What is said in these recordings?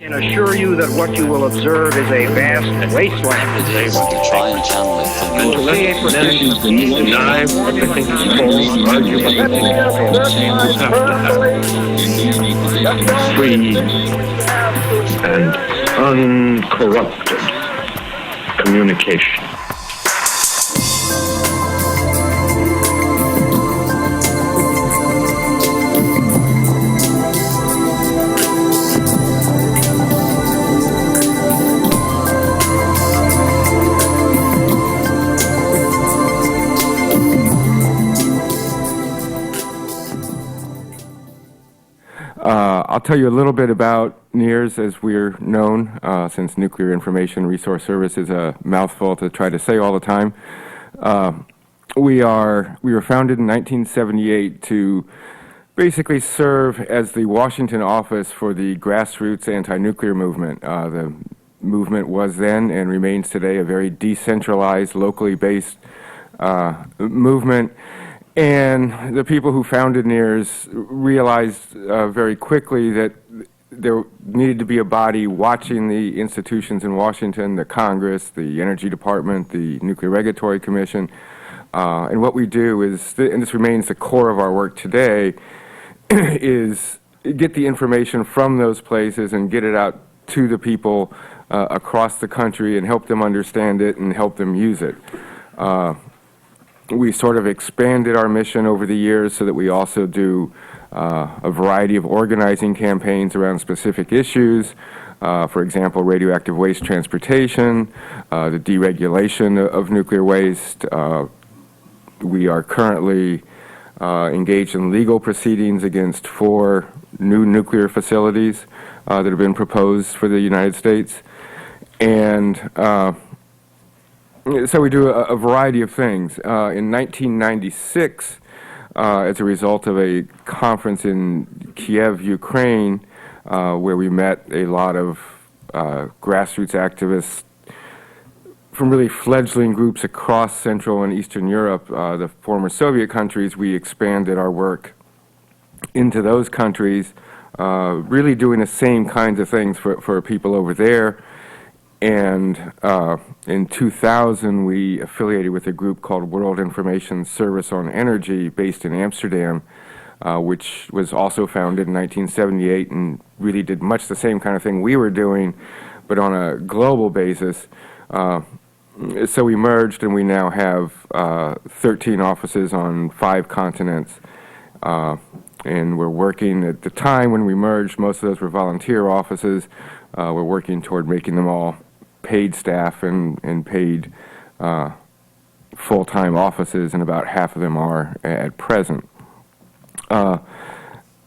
I can assure you that what you will observe is a vast wasteland. It is to try and channel it for You will see a procession of deny what they think is false argument. Free and uncorrupted communication. I'll tell you a little bit about NIRS as we're known, since Nuclear Information Resource Service is a mouthful to try to say all the time. We were founded in 1978 to basically serve as the Washington office for the grassroots anti-nuclear movement. The movement was then and remains today a very decentralized, locally based movement. And the people who founded NIRS realized very quickly that there needed to be a body watching the institutions in Washington, the Congress, the Energy Department, the Nuclear Regulatory Commission. And what we do is, and this remains the core of our work today, is get the information from those places and get it out to the people across the country and help them understand it and help them use it. We sort of expanded our mission over the years so that we also do a variety of organizing campaigns around specific issues. For example, radioactive waste transportation, the deregulation of nuclear waste. We are currently engaged in legal proceedings against 4 new nuclear facilities that have been proposed for the United States. And so we do a variety of things. In 1996, as a result of a conference in Kiev, Ukraine, where we met a lot of grassroots activists from really fledgling groups across Central and Eastern Europe, the former Soviet countries, we expanded our work into those countries, really doing the same kinds of things for people over there. And in 2000, we affiliated with a group called World Information Service on Energy based in Amsterdam, which was also founded in 1978 and really did much the same kind of thing we were doing, but on a global basis. So we merged, and we now have 13 offices on 5 continents. And we're working, at the time when we merged, most of those were volunteer offices. We're working toward making them all paid staff and paid full-time offices, and about half of them are at present. So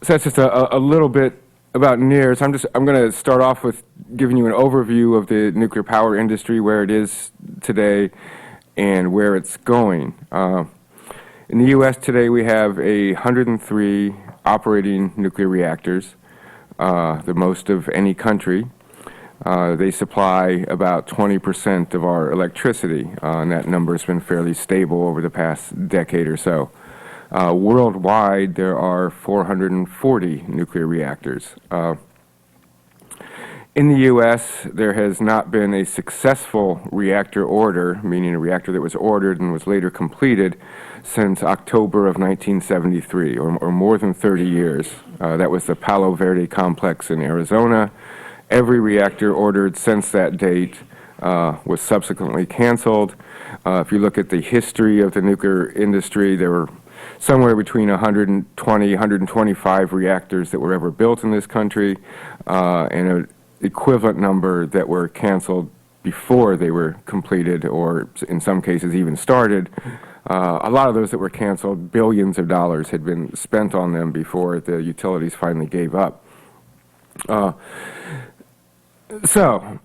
that's just a little bit about NIRS. I'm going to start off with giving you an overview of the nuclear power industry, where it is today and where it's going. In the U.S. today, we have 103 operating nuclear reactors, the most of any country. They supply about 20% of our electricity, and that number has been fairly stable over the past decade or so. Worldwide, there are 440 nuclear reactors. In the U.S., there has not been a successful reactor order, meaning a reactor that was ordered and was later completed, since October of 1973, or more than 30 years. That was the Palo Verde complex in Arizona. Every reactor ordered since that date was subsequently canceled. If you look at the history of the nuclear industry, there were somewhere between 120, 125 reactors that were ever built in this country, and an equivalent number that were canceled before they were completed, or in some cases even started. A lot of those that were canceled, billions of dollars had been spent on them before the utilities finally gave up. So,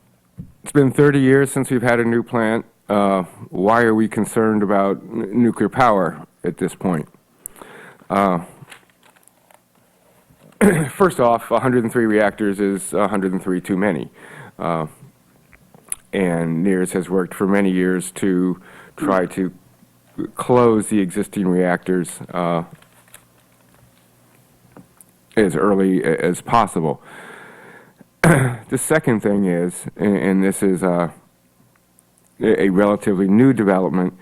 it's been 30 years since we've had a new plant. Why are we concerned about nuclear power at this point? First off, 103 reactors is 103 too many. And NIRS has worked for many years to try to close the existing reactors as early as possible. The second thing is, and this is a relatively new development,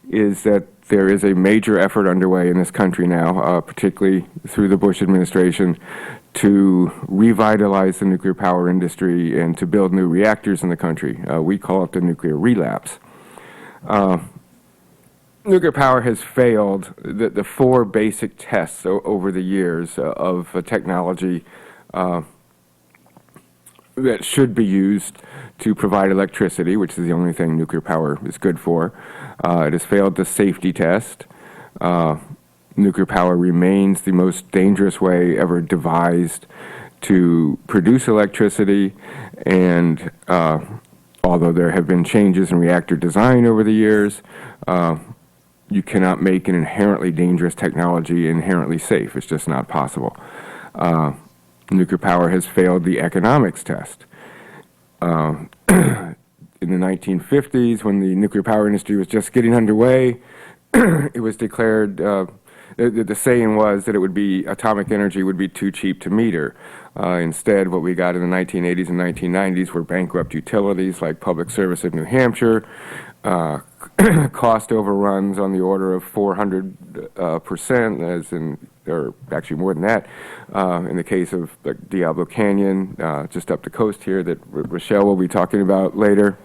is that there is a major effort underway in this country now, particularly through the Bush administration, to revitalize the nuclear power industry and to build new reactors in the country. We call it the nuclear relapse. Nuclear power has failed the four basic tests over the years of a technology that should be used to provide electricity, which is the only thing nuclear power is good for. It has failed the safety test. Nuclear power remains the most dangerous way ever devised to produce electricity, and although there have been changes in reactor design over the years, you cannot make an inherently dangerous technology inherently safe. It's just not possible. Nuclear power has failed the economics test. In the 1950s, when the nuclear power industry was just getting underway, it was declared, the saying was that atomic energy would be too cheap to meter. Instead, what we got in the 1980s and 1990s were bankrupt utilities like Public Service of New Hampshire, cost overruns on the order of 400%, or actually more than that, in the case of Diablo Canyon, just up the coast here, that Rochelle will be talking about later.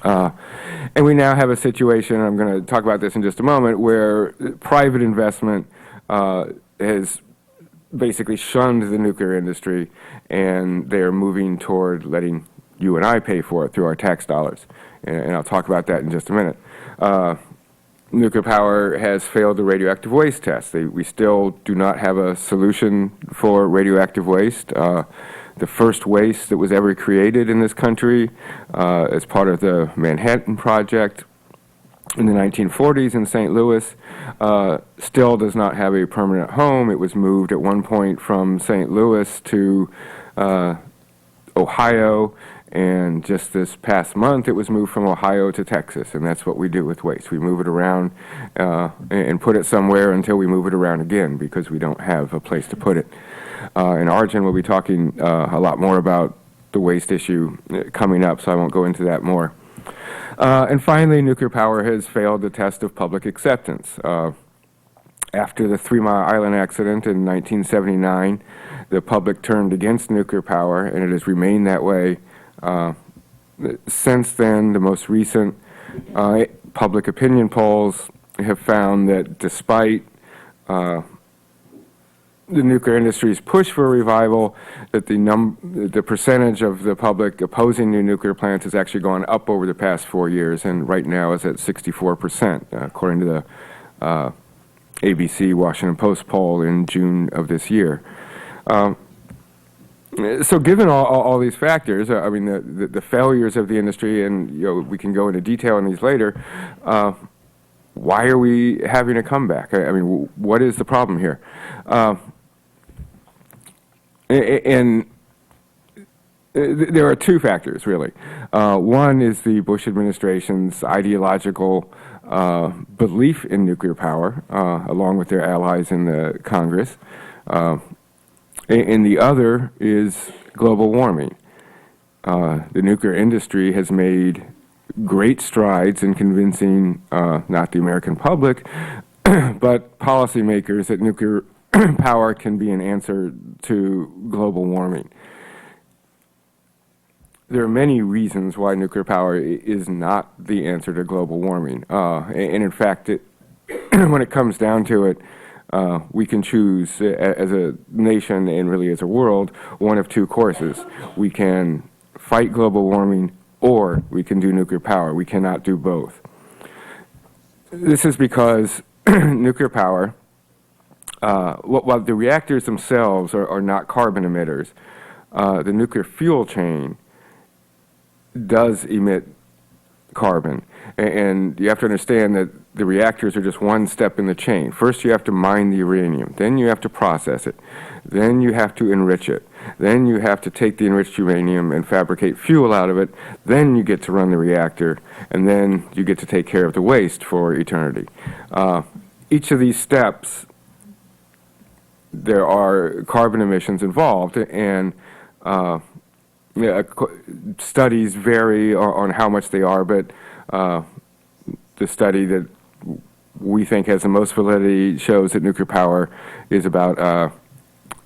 And we now have a situation, and I'm going to talk about this in just a moment, where private investment has basically shunned the nuclear industry, and they're moving toward letting you and I pay for it through our tax dollars. And I'll talk about that in just a minute. Nuclear power has failed the radioactive waste test. We still do not have a solution for radioactive waste. The first waste that was ever created in this country as part of the Manhattan Project in the 1940s in St. Louis still does not have a permanent home. It was moved at one point from St. Louis to Ohio, and just this past month it was moved from Ohio to Texas, and that's what we do with waste. We move it around and put it somewhere until we move it around again because we don't have a place to put it. And Arjun will be talking a lot more about the waste issue coming up, so I won't go into that more. And finally, nuclear power has failed the test of public acceptance. After the 3 Mile Island accident in 1979, the public turned against nuclear power, and it has remained that way since then. The most recent public opinion polls have found that despite the nuclear industry's push for a revival, that the percentage of the public opposing new nuclear plants has actually gone up over the past 4 years, and right now is at 64%, according to the ABC Washington Post poll in June of this year. So given all these factors, I mean, the failures of the industry, and we can go into detail on these later, why are we having a comeback? I mean, what is the problem here? And there are two factors, really. One is the Bush administration's ideological belief in nuclear power, along with their allies in the Congress. And the other is global warming. The nuclear industry has made great strides in convincing not the American public, but policymakers that nuclear power can be an answer to global warming. There are many reasons why nuclear power is not the answer to global warming. And in fact, when it comes down to it, we can choose as a nation and really as a world one of two courses. We can fight global warming, or we can do nuclear power. We cannot do both. This is because nuclear power, while the reactors themselves are not carbon emitters, the nuclear fuel chain does emit carbon. And you have to understand that the reactors are just one step in the chain. First you have to mine the uranium, then you have to process it, then you have to enrich it, then you have to take the enriched uranium and fabricate fuel out of it, then you get to run the reactor, and then you get to take care of the waste for eternity. Each of these steps, there are carbon emissions involved, and studies vary on how much they are, but the study that we think has the most validity shows that nuclear power is about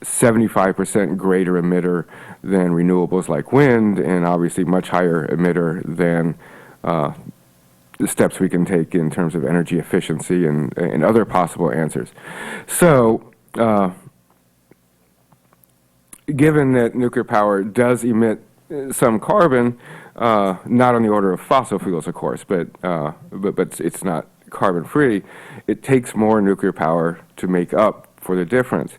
75% greater emitter than renewables like wind, and obviously much higher emitter than the steps we can take in terms of energy efficiency and other possible answers. So, given that nuclear power does emit some carbon, not on the order of fossil fuels, of course, but it's not carbon-free, it takes more nuclear power to make up for the difference.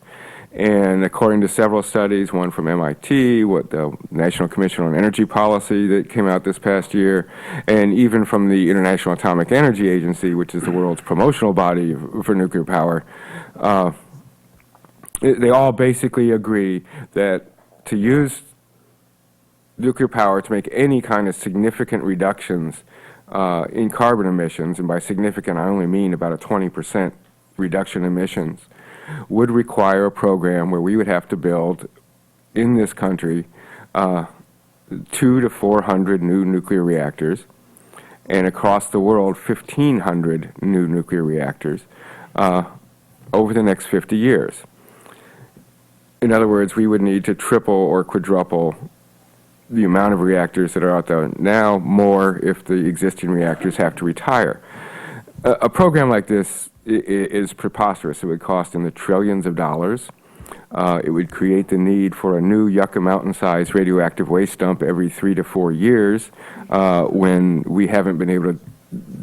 And according to several studies, one from MIT, what the National Commission on Energy Policy that came out this past year, and even from the International Atomic Energy Agency, which is the world's promotional body for nuclear power, they all basically agree that to use nuclear power to make any kind of significant reductions in carbon emissions, and by significant I only mean about a 20% reduction in emissions, would require a program where we would have to build in this country 200 to 400 new nuclear reactors, and across the world 1,500 new nuclear reactors over the next 50 years. In other words, we would need to triple or quadruple the amount of reactors that are out there now, more if the existing reactors have to retire. A program like this is preposterous. It would cost in the trillions of dollars. It would create the need for a new Yucca Mountain-sized radioactive waste dump every 3 to 4 years, when we haven't been able to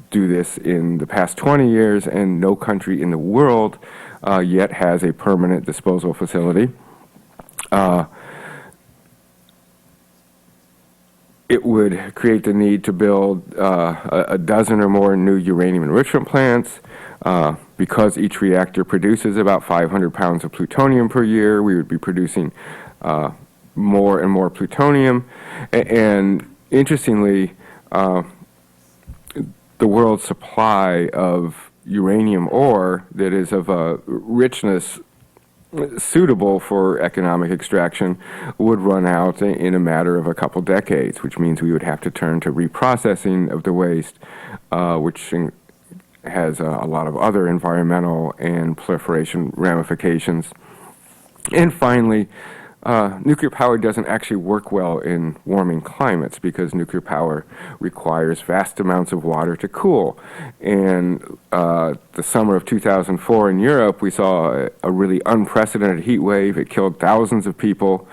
do this in the past 20 years, and no country in the world yet has a permanent disposal facility. It would create the need to build a dozen or more new uranium enrichment plants. Because each reactor produces about 500 pounds of plutonium per year, we would be producing more and more plutonium. And interestingly, the world's supply of uranium ore that is of a richness suitable for economic extraction would run out in a matter of a couple decades, which means we would have to turn to reprocessing of the waste, which has a lot of other environmental and proliferation ramifications. And finally, nuclear power doesn't actually work well in warming climates because nuclear power requires vast amounts of water to cool. And the summer of 2004 in Europe, we saw a really unprecedented heat wave. It killed thousands of people.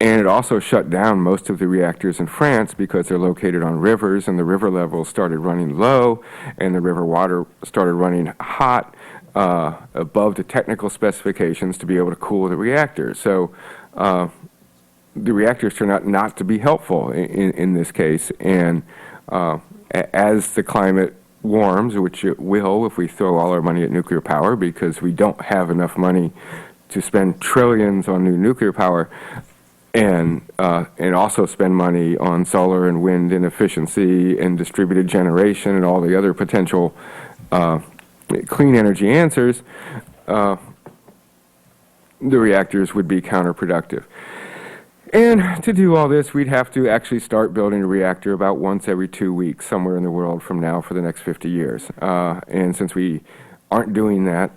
And it also shut down most of the reactors in France because they're located on rivers, and the river levels started running low, and the river water started running hot above the technical specifications to be able to cool the reactors. So the reactors turn out not to be helpful in this case. And as the climate warms, which it will if we throw all our money at nuclear power, because we don't have enough money to spend trillions on new nuclear power, and also spend money on solar and wind and efficiency and distributed generation and all the other potential clean energy answers, the reactors would be counterproductive. And to do all this, we'd have to actually start building a reactor about once every 2 weeks somewhere in the world from now for the next 50 years. And since we aren't doing that,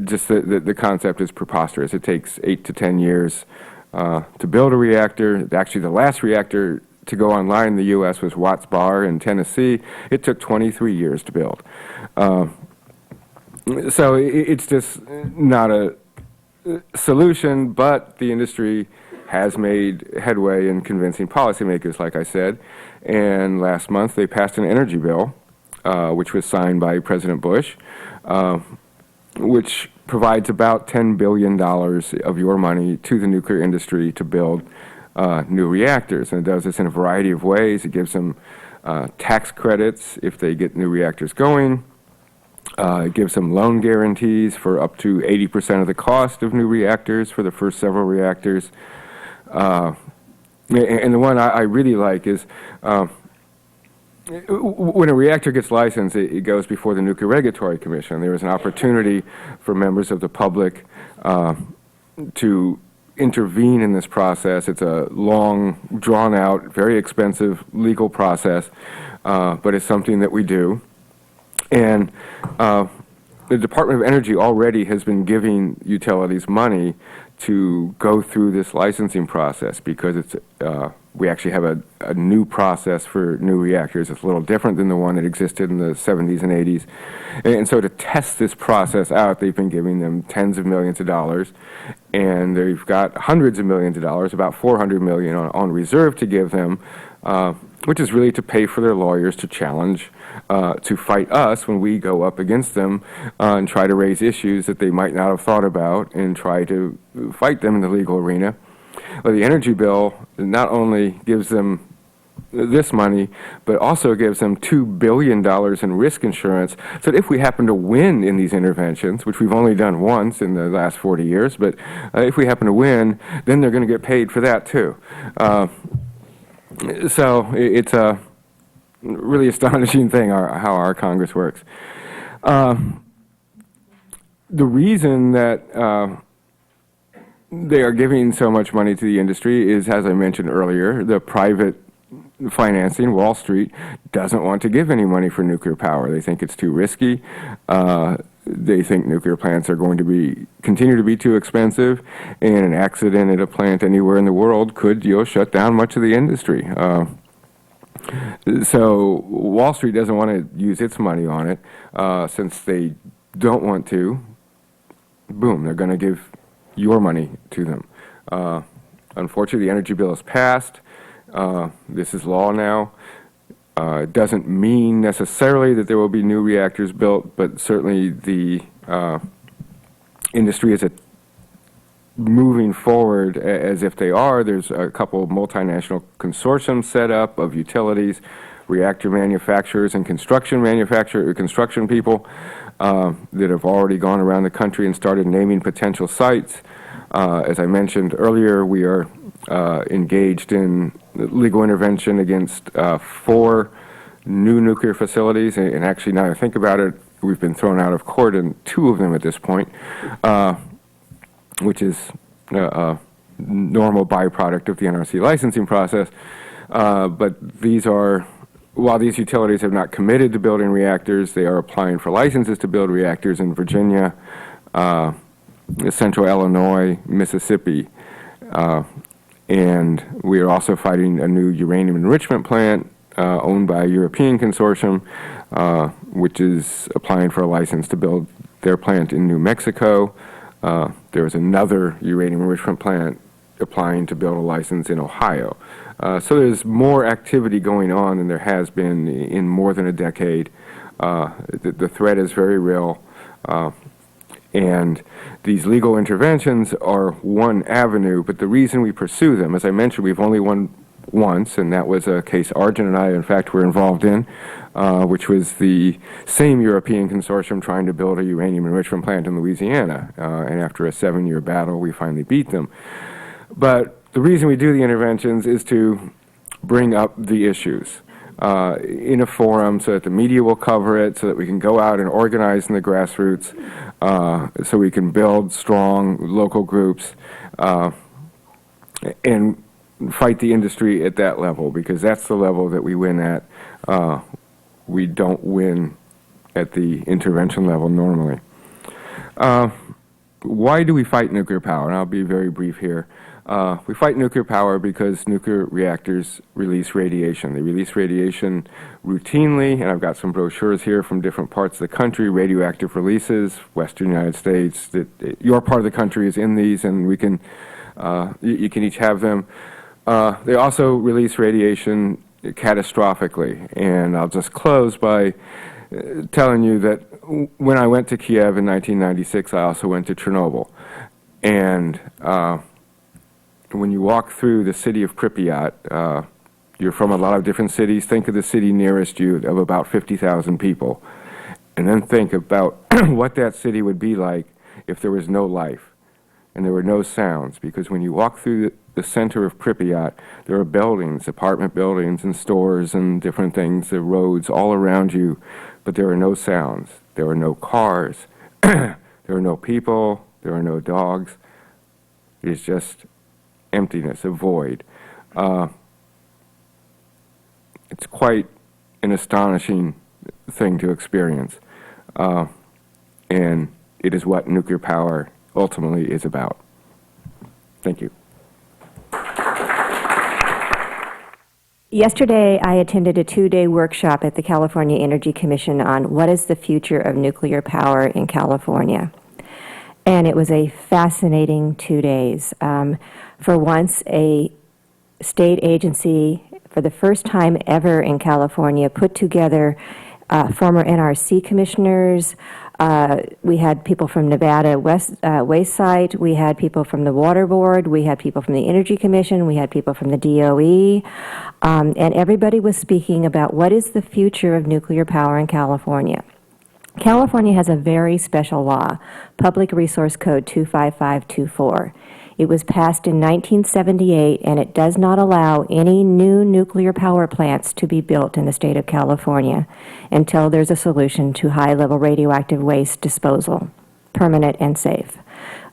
just the concept is preposterous. It takes 8 to 10 years to build a reactor. Actually, the last reactor to go online in the U.S. was Watts Bar in Tennessee. It took 23 years to build. So it's just not a solution, but the industry has made headway in convincing policymakers, like I said. And last month they passed an energy bill, which was signed by President Bush, which provides about $10 billion of your money to the nuclear industry to build new reactors. And it does this in a variety of ways. It gives them tax credits if they get new reactors going. It gives them loan guarantees for up to 80% of the cost of new reactors for the first several reactors. And the one I really like is when a reactor gets licensed, it goes before the Nuclear Regulatory Commission. There is an opportunity for members of the public to intervene in this process. It's a long, drawn-out, very expensive legal process, but it's something that we do. And the Department of Energy already has been giving utilities money to go through this licensing process because it's we actually have a new process for new reactors. It's a little different than the one that existed in the 70s and 80s. And so to test this process out, they've been giving them tens of millions of dollars, and they've got hundreds of millions of dollars, about $400 million on reserve to give them, which is really to pay for their lawyers to challenge, to fight us when we go up against them and try to raise issues that they might not have thought about and try to fight them in the legal arena. Well, the energy bill not only gives them this money, but also gives them $2 billion in risk insurance, so that if we happen to win in these interventions, which we've only done once in the last 40 years, but if we happen to win, then they're going to get paid for that too. So it's a really astonishing thing how our Congress works. The reason that they are giving so much money to the industry is, as I mentioned earlier, the private financing. Wall Street doesn't want to give any money for nuclear power. They think it's too risky. They think nuclear plants are going to continue to be too expensive, and an accident at a plant anywhere in the world could shut down much of the industry. So Wall Street doesn't want to use its money on it. Since they don't want to, boom, they're going to give your money to them. Unfortunately, the energy bill is passed. This is law now. It doesn't mean necessarily that there will be new reactors built, but certainly the industry is moving forward as if they are. There's a couple of multinational consortiums set up of utilities, reactor manufacturers, and construction people that have already gone around the country and started naming potential sites. As I mentioned earlier, we are engaged in legal intervention against 4 new nuclear facilities, and actually, now that I think about it, we've been thrown out of court in 2 of them at this point, which is a normal byproduct of the NRC licensing process. But these are, while these utilities have not committed to building reactors, they are applying for licenses to build reactors in Virginia, Central Illinois, Mississippi, and we are also fighting a new uranium enrichment plant owned by a European consortium, which is applying for a license to build their plant in New Mexico. There is another uranium enrichment plant applying to build a license in Ohio. So there's more activity going on than there has been in more than a decade. The threat is very real. And these legal interventions are one avenue, but the reason we pursue them, as I mentioned, we've only won once, and that was a case Arjun and I, in fact, were involved in, which was the same European consortium trying to build a uranium enrichment plant in Louisiana. And after a 7-year battle, we finally beat them. But the reason we do the interventions is to bring up the issues in a forum so that the media will cover it, so that we can go out and organize in the grassroots, so we can build strong local groups and fight the industry at that level, because that's the level that we win at. We don't win at the intervention level normally. Why do we fight nuclear power? And I'll be very brief here. We fight nuclear power because nuclear reactors release radiation. They release radiation routinely, and I've got some brochures here from different parts of the country, radioactive releases, Western United States. Your part of the country is in these, and we can, you can each have them. They also release radiation catastrophically, and I'll just close by telling you that when I went to Kiev in 1996, I also went to Chernobyl. And when you walk through the city of Pripyat, you're from a lot of different cities. Think of the city nearest you of about 50,000 people. And then think about what that city would be like if there was no life and there were no sounds. Because when you walk through the center of Pripyat, there are buildings, apartment buildings and stores and different things, the roads all around you, but there are no sounds. There are no cars. There are no people. There are no dogs. is just emptiness, a void. It's quite an astonishing thing to experience. And it is what nuclear power ultimately is about. Thank you. Yesterday, I attended a 2-day workshop at the California Energy Commission on what is the future of nuclear power in California. And it was a fascinating 2 days. For once, a state agency, for the first time ever in California, put together former NRC commissioners. We had people from Nevada Wayside. We had people from the Water Board. We had people from the Energy Commission. We had people from the DOE. And everybody was speaking about what is the future of nuclear power in California. California has a very special law, Public Resource Code 25524. It was passed in 1978, and it does not allow any new nuclear power plants to be built in the state of California until there's a solution to high-level radioactive waste disposal, permanent and safe.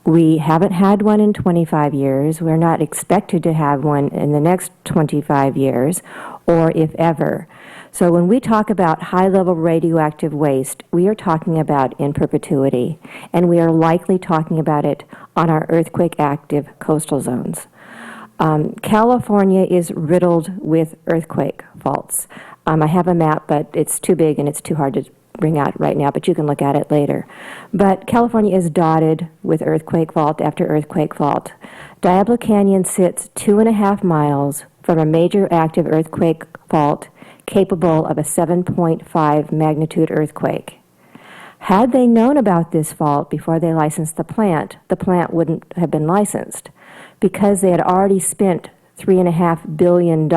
We haven't had one in 25 years. We're not expected to have one in the next 25 years, or if ever. So when we talk about high-level radioactive waste, we are talking about in perpetuity, and we are likely talking about it on our earthquake-active coastal zones. California is riddled with earthquake faults. I have a map, but it's too big and it's too hard to bring out right now, but you can look at it later. But California is dotted with earthquake fault after earthquake fault. Diablo Canyon sits 2.5 miles from a major active earthquake fault capable of a 7.5 magnitude earthquake. Had they known about this fault before they licensed the plant wouldn't have been licensed, because they had already spent $3.5 billion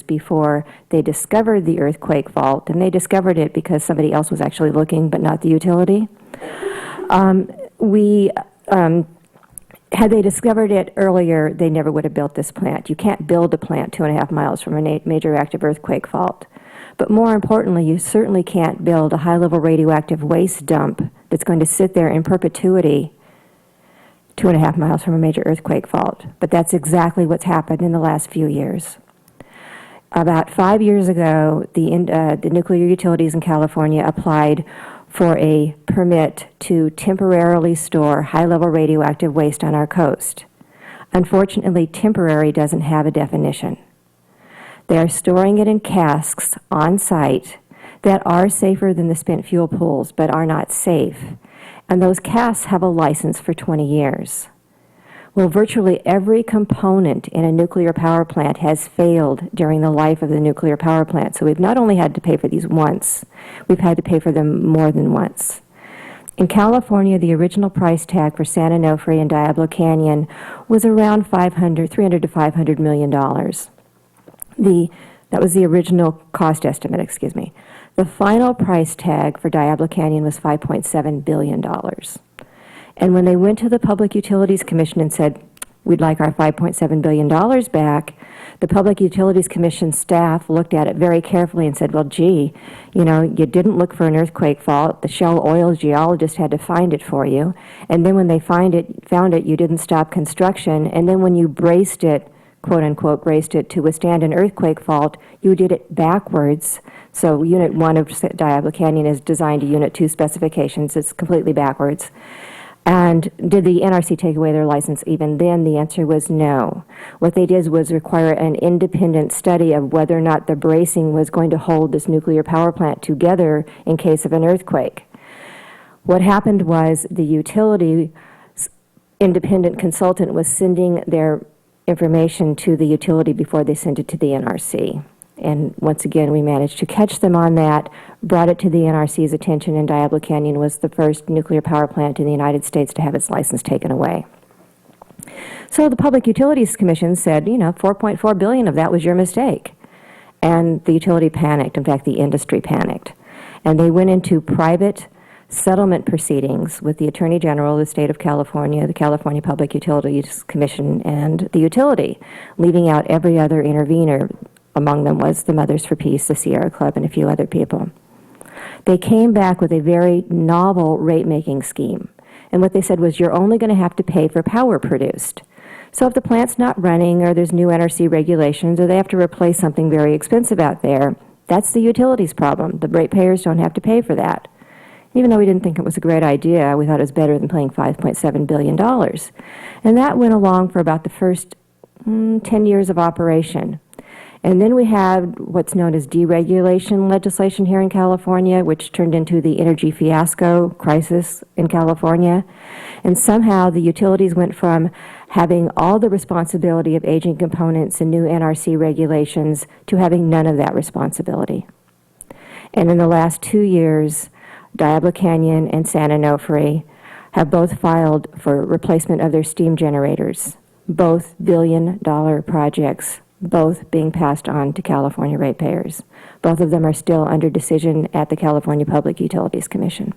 before they discovered the earthquake fault, and they discovered it because somebody else was actually looking, but not the utility. Had they discovered it earlier, they never would have built this plant. You can't build a plant 2.5 miles from a major active earthquake fault. But more importantly, you certainly can't build a high-level radioactive waste dump that's going to sit there in perpetuity 2.5 miles from a major earthquake fault. But that's exactly what's happened in the last few years. About 5 years ago, the nuclear utilities in California applied for a permit to temporarily store high-level radioactive waste on our coast. Unfortunately, temporary doesn't have a definition. They are storing it in casks on site that are safer than the spent fuel pools, but are not safe. And those casks have a license for 20 years. Well, virtually every component in a nuclear power plant has failed during the life of the nuclear power plant. So we've not only had to pay for these once, we've had to pay for them more than once. In California, the original price tag for San Onofre and Diablo Canyon was around $300 to $500 million. That was the original cost estimate, excuse me. The final price tag for Diablo Canyon was $5.7 billion. And when they went to the Public Utilities Commission and said, we'd like our $5.7 billion back, the Public Utilities Commission staff looked at it very carefully and said, well, gee, you didn't look for an earthquake fault. The Shell Oil geologist had to find it for you. And then when they found it, you didn't stop construction. And then when you braced it, quote unquote, braced it to withstand an earthquake fault, you did it backwards. So Unit 1 of Diablo Canyon is designed to Unit 2 specifications. It's completely backwards. And did the NRC take away their license even then? The answer was no. What they did was require an independent study of whether or not the bracing was going to hold this nuclear power plant together in case of an earthquake. What happened was the utility independent consultant was sending their information to the utility before they sent it to the NRC. And once again, we managed to catch them on that, brought it to the NRC's attention, and Diablo Canyon was the first nuclear power plant in the United States to have its license taken away. So the Public Utilities Commission said, $4.4 billion of that was your mistake. And the utility panicked. In fact, the industry panicked. And they went into private settlement proceedings with the Attorney General of the State of California, the California Public Utilities Commission, and the utility, leaving out every other intervener. Among them was the Mothers for Peace, the Sierra Club, and a few other people. They came back with a very novel rate-making scheme. And what they said was, you're only going to have to pay for power produced. So if the plant's not running, or there's new NRC regulations, or they have to replace something very expensive out there, that's the utilities problem. The ratepayers don't have to pay for that. Even though we didn't think it was a great idea, we thought it was better than paying $5.7 billion. And that went along for about the first 10 years of operation. And then we had what's known as deregulation legislation here in California, which turned into the energy fiasco crisis in California. And somehow the utilities went from having all the responsibility of aging components and new NRC regulations to having none of that responsibility. And in the last 2 years, Diablo Canyon and San Onofre have both filed for replacement of their steam generators, both billion-dollar projects, both being passed on to California ratepayers. Both of them are still under decision at the California Public Utilities Commission.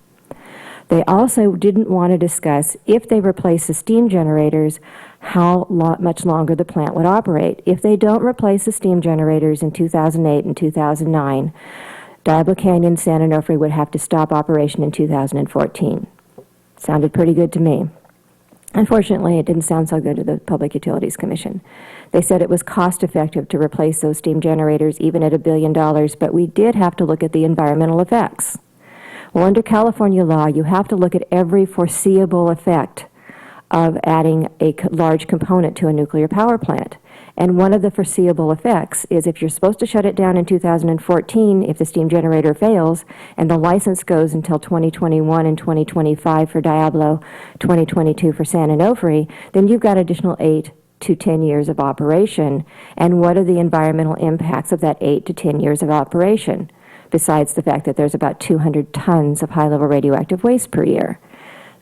They also didn't want to discuss, if they replace the steam generators, how much longer the plant would operate. If they don't replace the steam generators in 2008 and 2009, Diablo Canyon and San Onofre would have to stop operation in 2014. Sounded pretty good to me. Unfortunately, it didn't sound so good to the Public Utilities Commission. They said it was cost-effective to replace those steam generators even at $1 billion, but we did have to look at the environmental effects. Well, under California law, you have to look at every foreseeable effect of adding a large component to a nuclear power plant. And one of the foreseeable effects is if you're supposed to shut it down in 2014, if the steam generator fails, and the license goes until 2021 and 2025 for Diablo, 2022 for San Onofre, then you've got additional 8 to 10 years of operation. And what are the environmental impacts of that 8 to 10 years of operation, besides the fact that there's about 200 tons of high-level radioactive waste per year?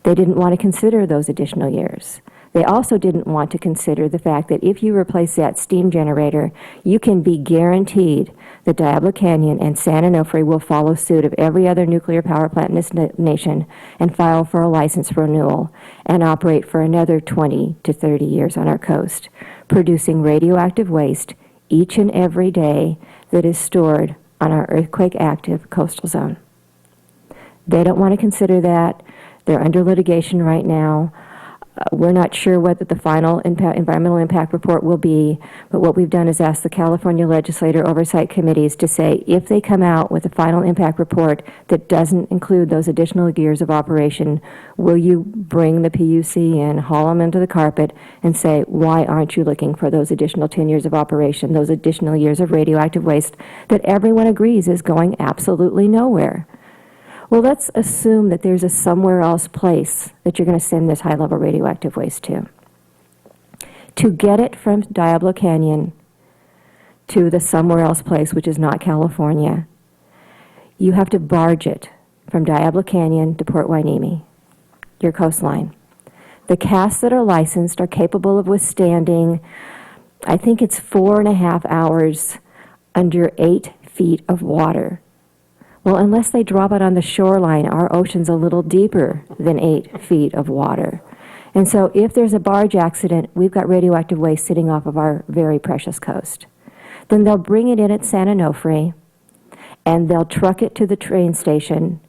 They didn't want to consider those additional years. They also didn't want to consider the fact that if you replace that steam generator, you can be guaranteed that Diablo Canyon and San Onofre will follow suit of every other nuclear power plant in this nation and file for a license renewal and operate for another 20 to 30 years on our coast, producing radioactive waste each and every day that is stored on our earthquake-active coastal zone. They don't want to consider that. They're under litigation right now. We're not sure what the final environmental impact report will be, but what we've done is ask the California legislator oversight committees to say if they come out with a final impact report that doesn't include those additional years of operation, will you bring the PUC in, haul them into the carpet, and say, why aren't you looking for those additional 10 years of operation, those additional years of radioactive waste that everyone agrees is going absolutely nowhere? Well, let's assume that there's a somewhere else place that you're going to send this high-level radioactive waste to. To get it from Diablo Canyon to the somewhere else place, which is not California, you have to barge it from Diablo Canyon to Port Hueneme, your coastline. The casts that are licensed are capable of withstanding, I think it's 4.5 hours under 8 feet of water. Well, unless they drop it on the shoreline, our ocean's a little deeper than 8 feet of water. And so if there's a barge accident, we've got radioactive waste sitting off of our very precious coast. Then they'll bring it in at San Onofre, and they'll truck it to the train station,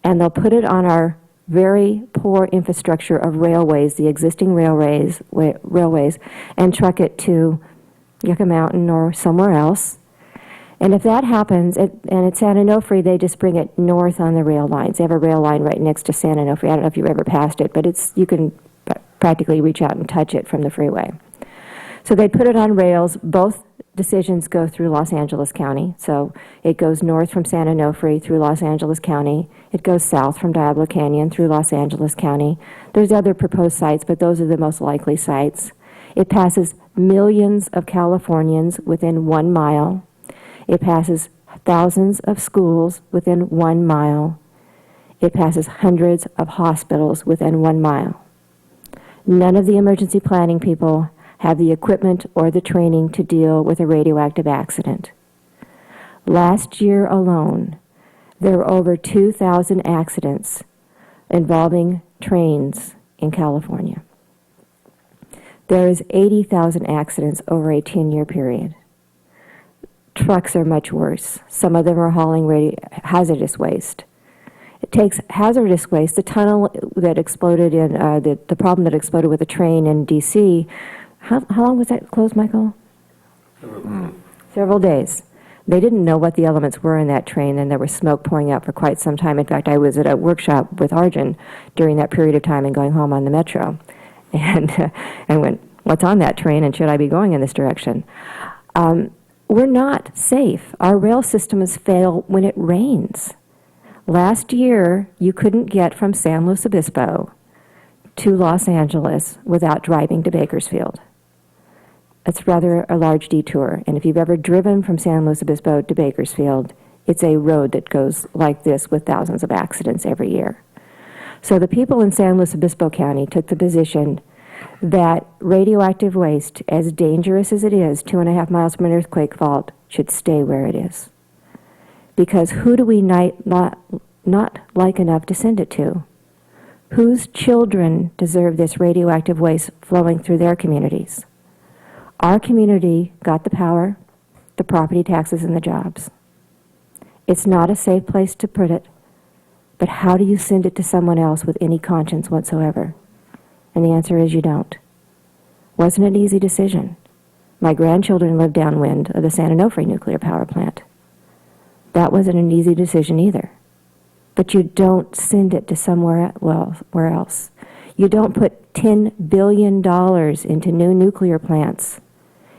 and they'll put it on our very poor infrastructure of railways, the existing railways, and truck it to Yucca Mountain or somewhere else. And if that happens, and at San Onofre, they just bring it north on the rail lines. They have a rail line right next to San Onofre. I don't know if you've ever passed it, but you can practically reach out and touch it from the freeway. So they put it on rails. Both decisions go through Los Angeles County. So it goes north from San Onofre through Los Angeles County. It goes south from Diablo Canyon through Los Angeles County. There's other proposed sites, but those are the most likely sites. It passes millions of Californians within 1 mile. It passes thousands of schools within 1 mile. It passes hundreds of hospitals within 1 mile. None of the emergency planning people have the equipment or the training to deal with a radioactive accident. Last year alone, there were over 2,000 accidents involving trains in California. There is 80,000 accidents over a 10-year period. Trucks are much worse. Some of them are hauling hazardous waste. It takes hazardous waste. The tunnel that exploded in, the problem that exploded with a train in D.C., how long was that closed, Michael? Several days. They didn't know what the elements were in that train, and there was smoke pouring out for quite some time. In fact, I was at a workshop with Arjun during that period of time and going home on the metro. And I went, what's on that train, and should I be going in this direction? We're not safe. Our rail systems fail when it rains. Last year, you couldn't get from San Luis Obispo to Los Angeles without driving to Bakersfield. It's rather a large detour, and if you've ever driven from San Luis Obispo to Bakersfield, it's a road that goes like this with thousands of accidents every year. So the people in San Luis Obispo County took the position that radioactive waste, as dangerous as it is, 2.5 miles from an earthquake fault, should stay where it is. Because who do we not like enough to send it to? Whose children deserve this radioactive waste flowing through their communities? Our community got the power, the property taxes, and the jobs. It's not a safe place to put it, but how do you send it to someone else with any conscience whatsoever? And the answer is you don't. Wasn't an easy decision. My grandchildren live downwind of the San Onofre nuclear power plant. That wasn't an easy decision either. But you don't send it to somewhere else. You don't put $10 billion into new nuclear plants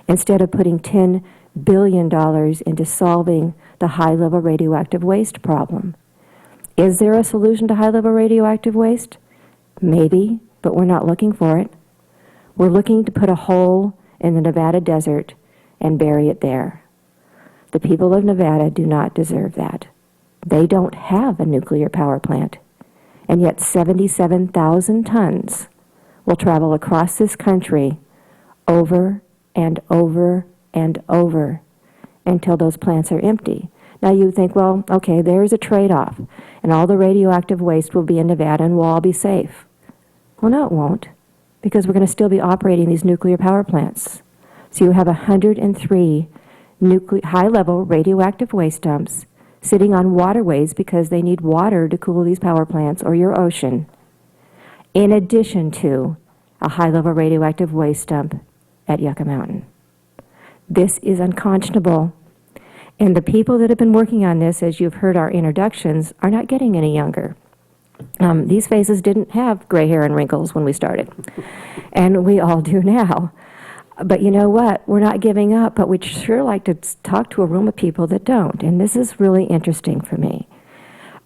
instead of putting $10 billion into solving the high-level radioactive waste problem. Is there a solution to high-level radioactive waste? Maybe, but we're not looking for it. We're looking to put a hole in the Nevada desert and bury it there. The people of Nevada do not deserve that. They don't have a nuclear power plant, and yet 77,000 tons will travel across this country over and over and over until those plants are empty. Now you think, well, okay, there's a trade-off, and all the radioactive waste will be in Nevada and we'll all be safe. Well, no, it won't, because we're going to still be operating these nuclear power plants. So you have 103 high-level radioactive waste dumps sitting on waterways because they need water to cool these power plants or your ocean, in addition to a high-level radioactive waste dump at Yucca Mountain. This is unconscionable. And the people that have been working on this, as you've heard our introductions, are not getting any younger. These faces didn't have gray hair and wrinkles when we started, and we all do now. But you know what? We're not giving up, but we'd sure like to talk to a room of people that don't, and this is really interesting for me.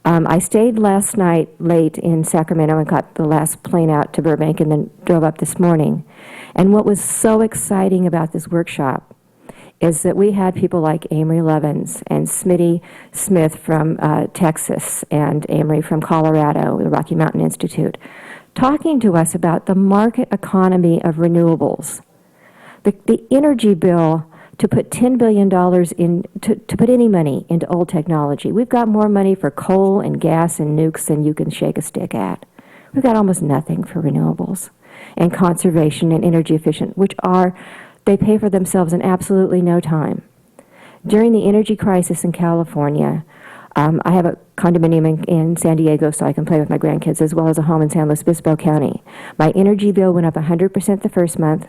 I stayed last night late in Sacramento and caught the last plane out to Burbank and then drove up this morning. And what was so exciting about this workshop is that we had people like Amory Levins and Smitty Smith from Texas and Amory from Colorado, the Rocky Mountain Institute, talking to us about the market economy of renewables. The energy bill to put $10 billion to put any money into old technology. We've got more money for coal and gas and nukes than you can shake a stick at. We've got almost nothing for renewables and conservation and energy efficient, which they pay for themselves in absolutely no time. During the energy crisis in California, I have a condominium in San Diego so I can play with my grandkids, as well as a home in San Luis Obispo County. My energy bill went up 100% the first month,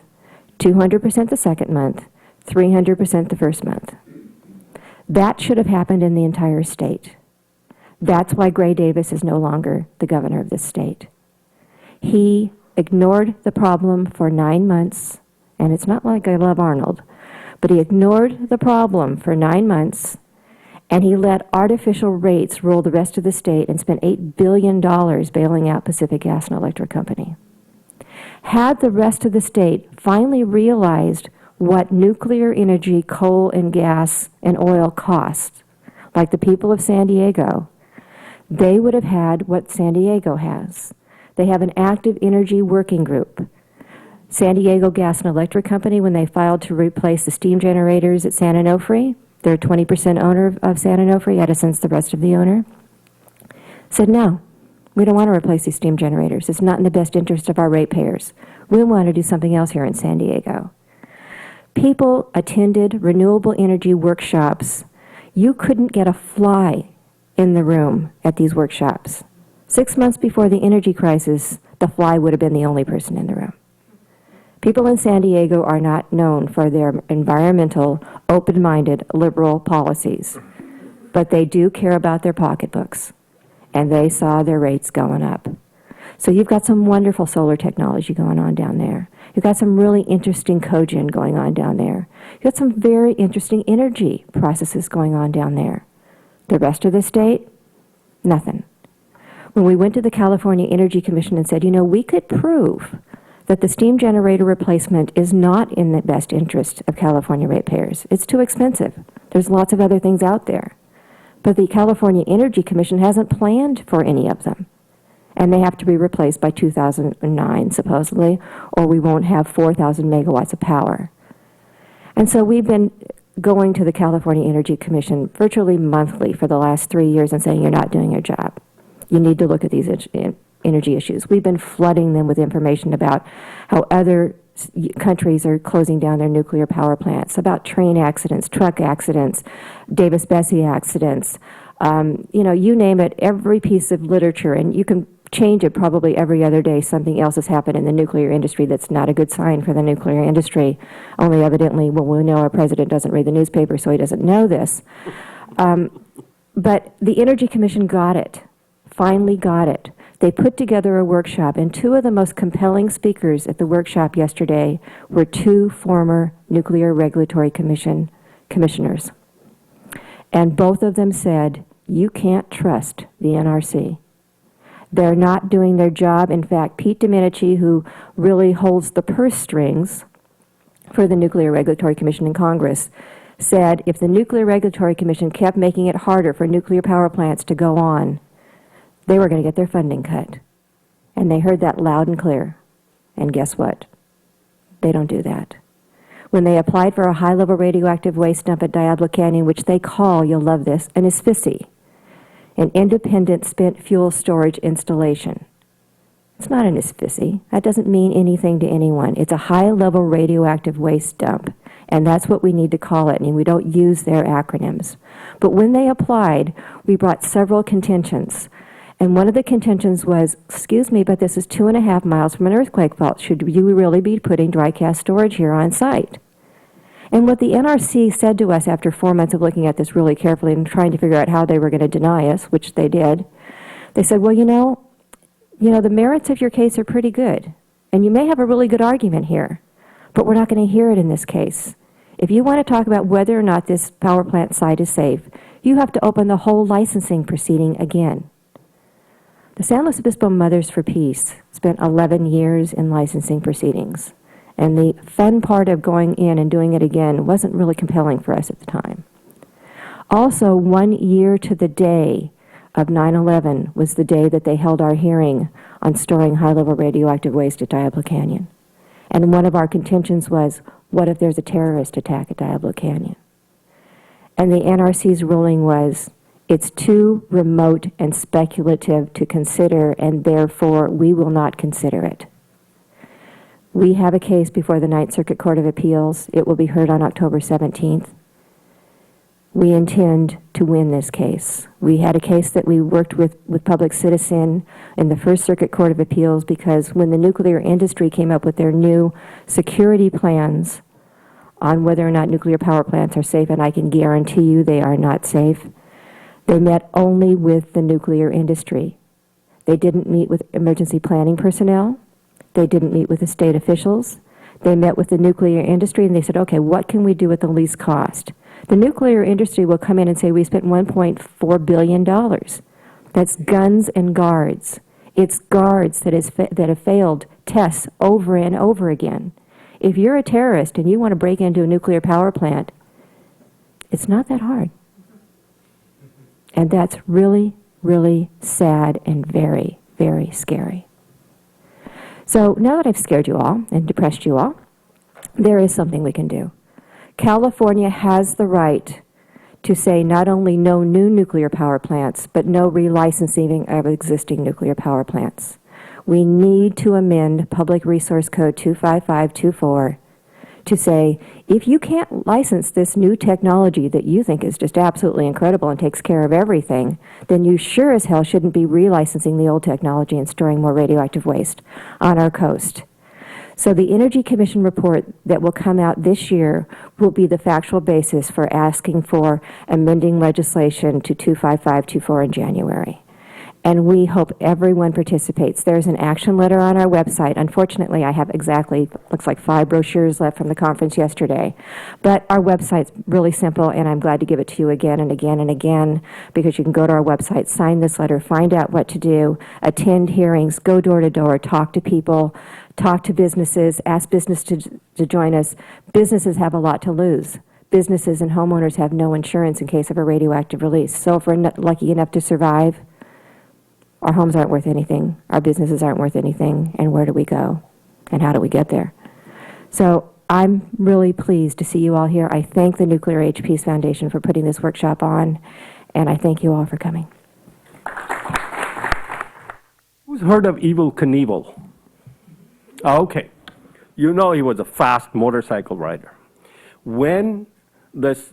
200% the second month, 300% the first month. That should have happened in the entire state. That's why Gray Davis is no longer the governor of this state. He ignored the problem for 9 months, and it's not like I love Arnold, but he ignored the problem for 9 months, and he let artificial rates rule the rest of the state and spent $8 billion bailing out Pacific Gas and Electric Company. Had the rest of the state finally realized what nuclear energy, coal and gas and oil cost, like the people of San Diego, they would have had what San Diego has. They have an active energy working group. San Diego Gas and Electric Company, when they filed to replace the steam generators at San Onofre, they're a 20% owner of San Onofre, Edison's the rest of the owner, said no. We don't want to replace these steam generators. It's not in the best interest of our ratepayers. We want to do something else here in San Diego. People attended renewable energy workshops. You couldn't get a fly in the room at these workshops. 6 months before the energy crisis, the fly would have been the only person in the room. People in San Diego are not known for their environmental, open-minded, liberal policies, but they do care about their pocketbooks, and they saw their rates going up. So you've got some wonderful solar technology going on down there. You've got some really interesting cogen going on down there. You've got some very interesting energy processes going on down there. The rest of the state, nothing. When we went to the California Energy Commission and said, you know, we could prove that the steam generator replacement is not in the best interest of California ratepayers. It's too expensive. There's lots of other things out there. But the California Energy Commission hasn't planned for any of them. And they have to be replaced by 2009, supposedly, or we won't have 4,000 megawatts of power. And so we've been going to the California Energy Commission virtually monthly for the last 3 years and saying, you're not doing your job. You need to look at these energy issues. We've been flooding them with information about how other countries are closing down their nuclear power plants, about train accidents, truck accidents, Davis-Besse accidents, you know, you name it, every piece of literature, and you can change it probably every other day. Something else has happened in the nuclear industry that's not a good sign for the nuclear industry. Only evidently, well, we know our president doesn't read the newspaper, so he doesn't know this. But the Energy Commission got it, finally got it. They put together a workshop, and two of the most compelling speakers at the workshop yesterday were two former Nuclear Regulatory Commission commissioners. And both of them said, you can't trust the NRC. They're not doing their job. In fact, Pete Domenici, who really holds the purse strings for the Nuclear Regulatory Commission in Congress, said if the Nuclear Regulatory Commission kept making it harder for nuclear power plants to go on, they were going to get their funding cut. And they heard that loud and clear. And guess what? They don't do that. When they applied for a high-level radioactive waste dump at Diablo Canyon, which they call, you'll love this, an ISFSI, an independent spent fuel storage installation. It's not an ISFSI. That doesn't mean anything to anyone. It's a high-level radioactive waste dump, and that's what we need to call it, and we don't use their acronyms. But when they applied, we brought several contentions. And one of the contentions was, excuse me, but this is 2.5 miles from an earthquake fault. Should you really be putting dry cast storage here on site? And what the NRC said to us after 4 months of looking at this really carefully and trying to figure out how they were going to deny us, which they did, they said, well, you know, the merits of your case are pretty good. And you may have a really good argument here, but we're not going to hear it in this case. If you want to talk about whether or not this power plant site is safe, you have to open the whole licensing proceeding again. The San Luis Obispo Mothers for Peace spent 11 years in licensing proceedings, and the fun part of going in and doing it again wasn't really compelling for us at the time. Also, 1 year to the day of 9/11 was the day that they held our hearing on storing high-level radioactive waste at Diablo Canyon. And one of our contentions was, what if there's a terrorist attack at Diablo Canyon? And the NRC's ruling was, it's too remote and speculative to consider, and therefore we will not consider it. We have a case before the Ninth Circuit Court of Appeals. It will be heard on October 17th. We intend to win this case. We had a case that we worked with Public Citizen in the First Circuit Court of Appeals because when the nuclear industry came up with their new security plans on whether or not nuclear power plants are safe, and I can guarantee you they are not safe, they met only with the nuclear industry. They didn't meet with emergency planning personnel. They didn't meet with the state officials. They met with the nuclear industry and they said, okay, what can we do at the least cost? The nuclear industry will come in and say, we spent $1.4 billion. That's guns and guards. It's guards that have failed tests over and over again. If you're a terrorist and you want to break into a nuclear power plant, it's not that hard. And that's really, really sad and very, very scary. So now that I've scared you all and depressed you all, there is something we can do. California has the right to say not only no new nuclear power plants, but no relicensing of existing nuclear power plants. We need to amend Public Resource Code 25524 to say, if you can't license this new technology that you think is just absolutely incredible and takes care of everything, then you sure as hell shouldn't be relicensing the old technology and storing more radioactive waste on our coast. So the Energy Commission report that will come out this year will be the factual basis for asking for amending legislation to 25524 in January. And we hope everyone participates. There's an action letter on our website. Unfortunately, I have exactly, looks like 5 brochures left from the conference yesterday. But our website's really simple, and I'm glad to give it to you again and again and again, because you can go to our website, sign this letter, find out what to do, attend hearings, go door to door, talk to people, talk to businesses, ask business to join us. Businesses have a lot to lose. Businesses and homeowners have no insurance in case of a radioactive release. So if we're not lucky enough to survive, our homes aren't worth anything, our businesses aren't worth anything, and where do we go? And how do we get there? So I'm really pleased to see you all here. I thank the Nuclear Age Peace Foundation for putting this workshop on, and I thank you all for coming. Who's heard of Evel Knievel? Oh, okay. You know he was a fast motorcycle rider. When this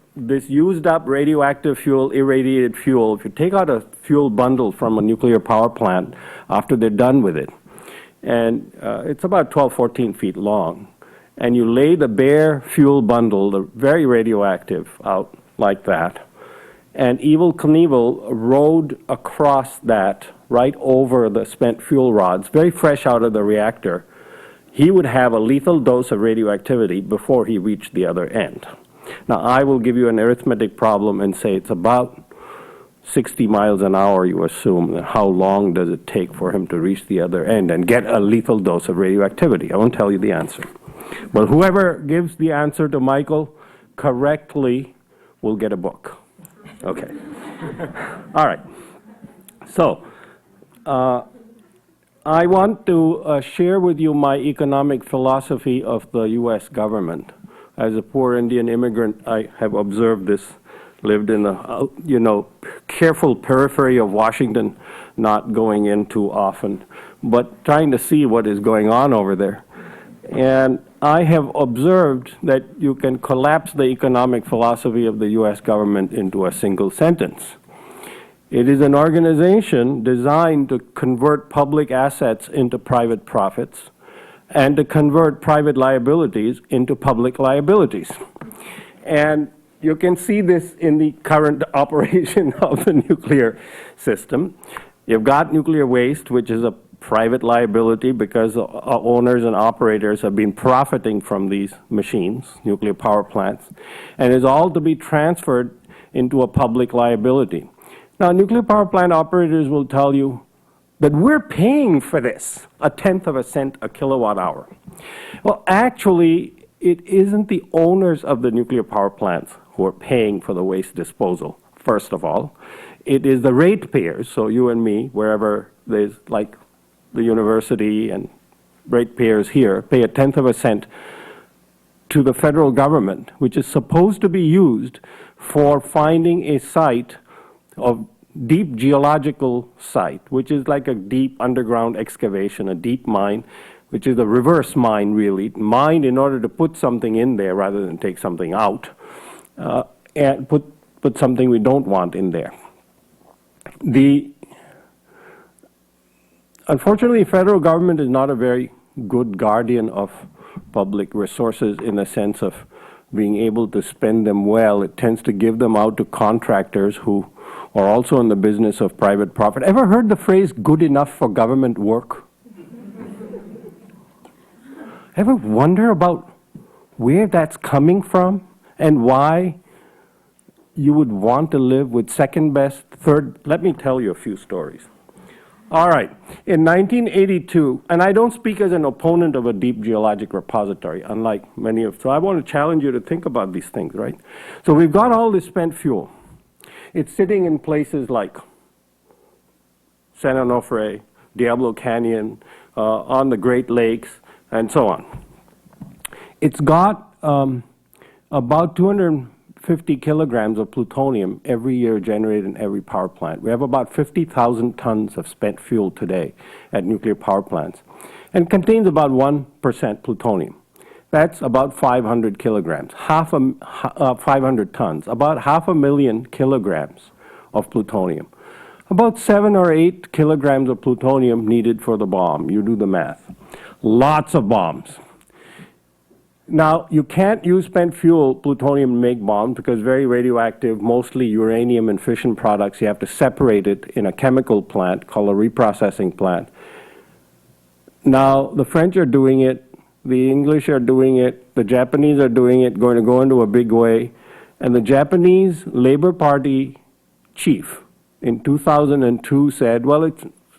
used up radioactive fuel, irradiated fuel, if you take out a fuel bundle from a nuclear power plant after they're done with it, and it's about 12, 14 feet long, and you lay the bare fuel bundle, the very radioactive, out like that, and Evel Knievel rode across that right over the spent fuel rods, very fresh out of the reactor, he would have a lethal dose of radioactivity before he reached the other end. Now, I will give you an arithmetic problem and say it's about 60 miles an hour, you assume. And how long does it take for him to reach the other end and get a lethal dose of radioactivity? I won't tell you the answer. But whoever gives the answer to Michael correctly will get a book. Okay. All right. So, I want to share with you my economic philosophy of the U.S. government. As a poor Indian immigrant, I have observed this, lived in a, careful periphery of Washington, not going in too often, but trying to see what is going on over there. And I have observed that you can collapse the economic philosophy of the U.S. government into a single sentence. It is an organization designed to convert public assets into private profits and to convert private liabilities into public liabilities. And you can see this in the current operation of the nuclear system. You've got nuclear waste, which is a private liability because owners and operators have been profiting from these machines, nuclear power plants, and is all to be transferred into a public liability. Now, nuclear power plant operators will tell you that we're paying for this, 1/10 of a cent a kilowatt hour. Well, actually, it isn't the owners of the nuclear power plants who are paying for the waste disposal, first of all. It is the ratepayers, so you and me, wherever there's like the university and ratepayers here, pay 1/10 of a cent to the federal government, which is supposed to be used for finding a site of deep geological site, which is like a deep underground excavation, a deep mine, which is a reverse mine, really. Mine in order to put something in there rather than take something out, and put something we don't want in there. Unfortunately, federal government is not a very good guardian of public resources in the sense of being able to spend them well. It tends to give them out to contractors who are also in the business of private profit. Ever heard the phrase good enough for government work? Ever wonder about where that's coming from and why you would want to live with second best, third? Let me tell you a few stories. All right, in 1982, and I don't speak as an opponent of a deep geologic repository, unlike many of, so I want to challenge you to think about these things, right? So we've got all this spent fuel. It's sitting in places like San Onofre, Diablo Canyon, on the Great Lakes, and so on. It's got about 250 kilograms of plutonium every year generated in every power plant. We have about 50,000 tons of spent fuel today at nuclear power plants, and contains about 1% plutonium. That's about 500 kilograms, 500 tons, about 500,000 kilograms of plutonium. About 7 or 8 kilograms of plutonium needed for the bomb. You do the math. Lots of bombs. Now, you can't use spent fuel plutonium to make bombs because it's very radioactive, mostly uranium and fission products. You have to separate it in a chemical plant called a reprocessing plant. Now, the French are doing it, the English are doing it, the Japanese are doing it, going to go into a big way. And the Japanese Labor Party chief in 2002 said, well,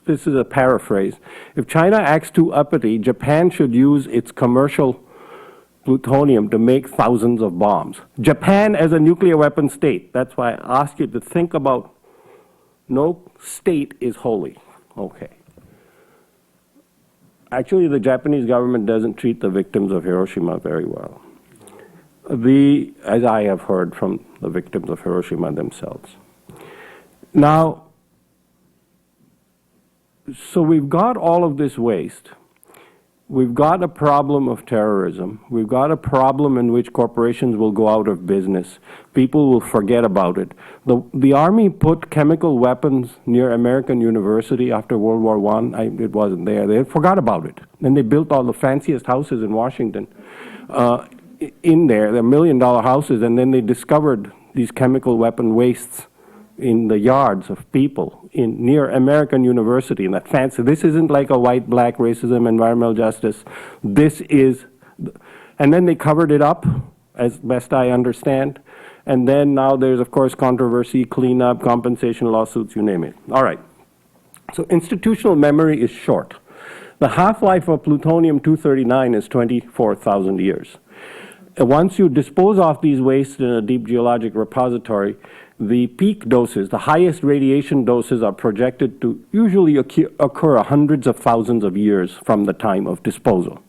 this is a paraphrase, if China acts too uppity, Japan should use its commercial plutonium to make thousands of bombs. Japan as a nuclear weapon state. That's why I ask you to think about no state is holy. Okay. Actually, the Japanese government doesn't treat the victims of Hiroshima very well. As I have heard from the victims of Hiroshima themselves. Now, so we've got all of this waste. We've got a problem of terrorism. We've got a problem in which corporations will go out of business. People will forget about it. The Army put chemical weapons near American University after World War I. It wasn't there. They forgot about it. And they built all the fanciest houses in Washington in there. They're $1 million houses. And then they discovered these chemical weapon wastes in the yards of people near American University, in that fancy. This isn't like a white-black racism, environmental justice. This is, and then they covered it up, as best I understand. And then now there's, of course, controversy, cleanup, compensation lawsuits, you name it. All right. So institutional memory is short. The half-life of plutonium-239 is 24,000 years. Once you dispose of these wastes in a deep geologic repository, the peak doses, the highest radiation doses, are projected to usually occur hundreds of thousands of years from the time of disposal.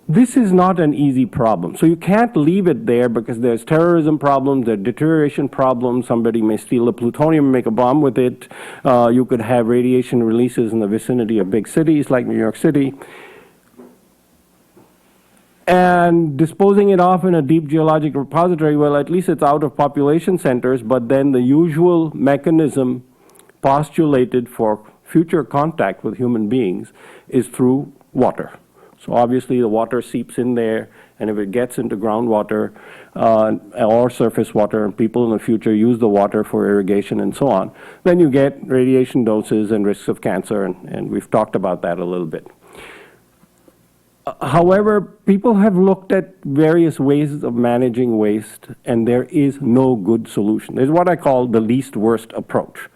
This is not an easy problem. So you can't leave it there because there's terrorism problems, there's deterioration problems. Somebody may steal the plutonium and make a bomb with it. You could have radiation releases in the vicinity of big cities like New York City. And disposing it off in a deep geologic repository, well, at least it's out of population centers, but then the usual mechanism postulated for future contact with human beings is through water. So obviously the water seeps in there, and if it gets into groundwater or surface water, and people in the future use the water for irrigation and so on, then you get radiation doses and risks of cancer, and we've talked about that a little bit. However, people have looked at various ways of managing waste, and there is no good solution. There's what I call the least worst approach.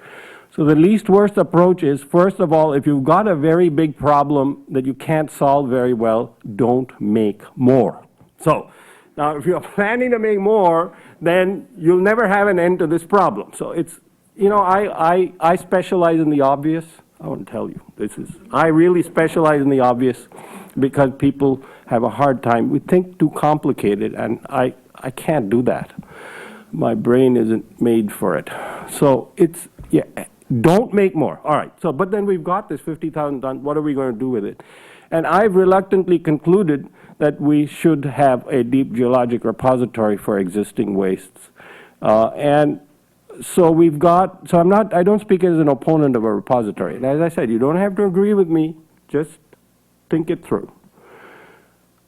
So the least worst approach is, first of all, if you've got a very big problem that you can't solve very well, don't make more. So now if you're planning to make more, then you'll never have an end to this problem. So it's, you know, I specialize in the obvious. I won't tell you. I really specialize in the obvious because people have a hard time. We think too complicated, and I can't do that. My brain isn't made for it. So it's, yeah, don't make more. All right, so, but then we've got this 50,000 tons. What are we going to do with it? And I've reluctantly concluded that we should have a deep geologic repository for existing wastes. And so we've got, so I don't speak as an opponent of a repository. And as I said, you don't have to agree with me, just think it through.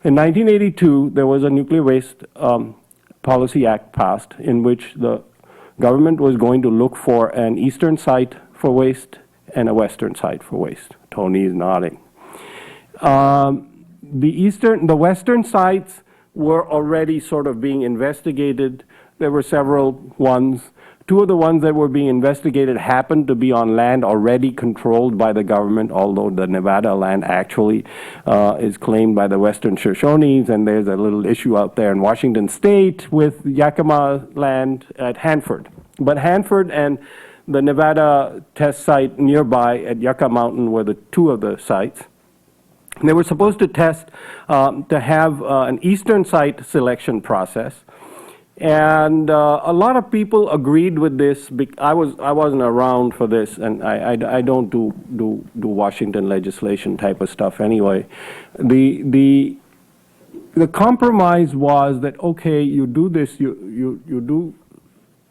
In 1982, there was a Nuclear Waste Policy Act passed in which the government was going to look for an eastern site for waste and a western site for waste. Tony is nodding. The western sites were already sort of being investigated. There were several ones. Two of the ones that were being investigated happened to be on land already controlled by the government, although the Nevada land actually is claimed by the Western Shoshones, and there's a little issue out there in Washington State with Yakima land at Hanford. But Hanford and the Nevada test site nearby at Yucca Mountain were the two of the sites. They were supposed to test, to have an eastern site selection process. And a lot of people agreed with this. I wasn't around for this, and I don't do Washington legislation type of stuff anyway. The compromise was that, okay, you do this, you do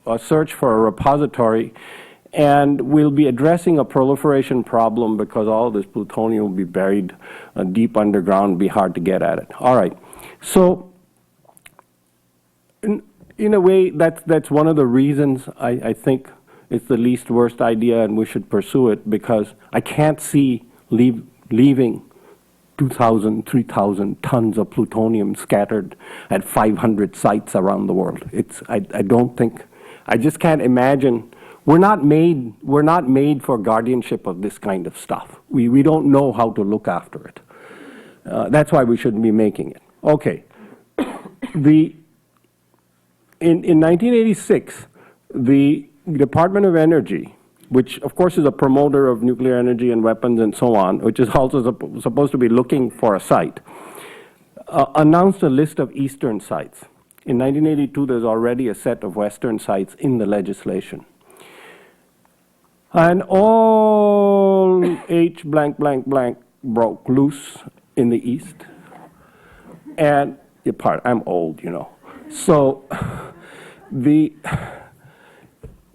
a search for a repository, and we'll be addressing a proliferation problem because all this plutonium will be buried deep underground, be hard to get at it. All right. So in a way, that's one of the reasons I think it's the least worst idea and we should pursue it, because I can't see leaving 2,000, 3,000 tons of plutonium scattered at 500 sites around the world. I don't think, I just can't imagine. We're not made for guardianship of this kind of stuff. We don't know how to look after it. That's why we shouldn't be making it. Okay. In 1986, the Department of Energy, which of course is a promoter of nuclear energy and weapons and so on, which is also supposed to be looking for a site, announced a list of eastern sites. In 1982, there's already a set of western sites in the legislation. And all H blank, blank, blank broke loose in the east. And I'm old, you know. So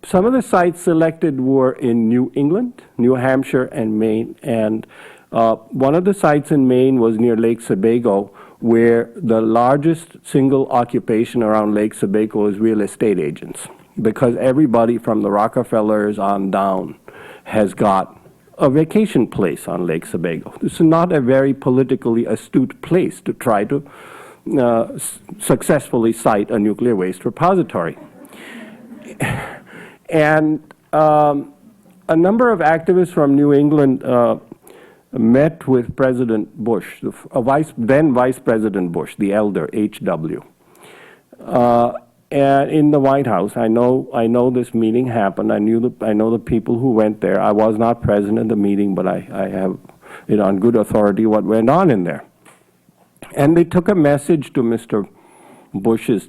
some of the sites selected were in New England, New Hampshire, and Maine. And one of the sites in Maine was near Lake Sebago, where the largest single occupation around Lake Sebago is real estate agents, because everybody from the Rockefellers on down has got a vacation place on Lake Sebago. This is not a very politically astute place to try to successfully site a nuclear waste repository. And a number of activists from New England met with President Bush, then Vice President Bush, the elder, H.W. And in the White House. I know this meeting happened. I know the people who went there. I was not present at the meeting, but I have it on good authority what went on in there. And they took a message to Mr. Bush's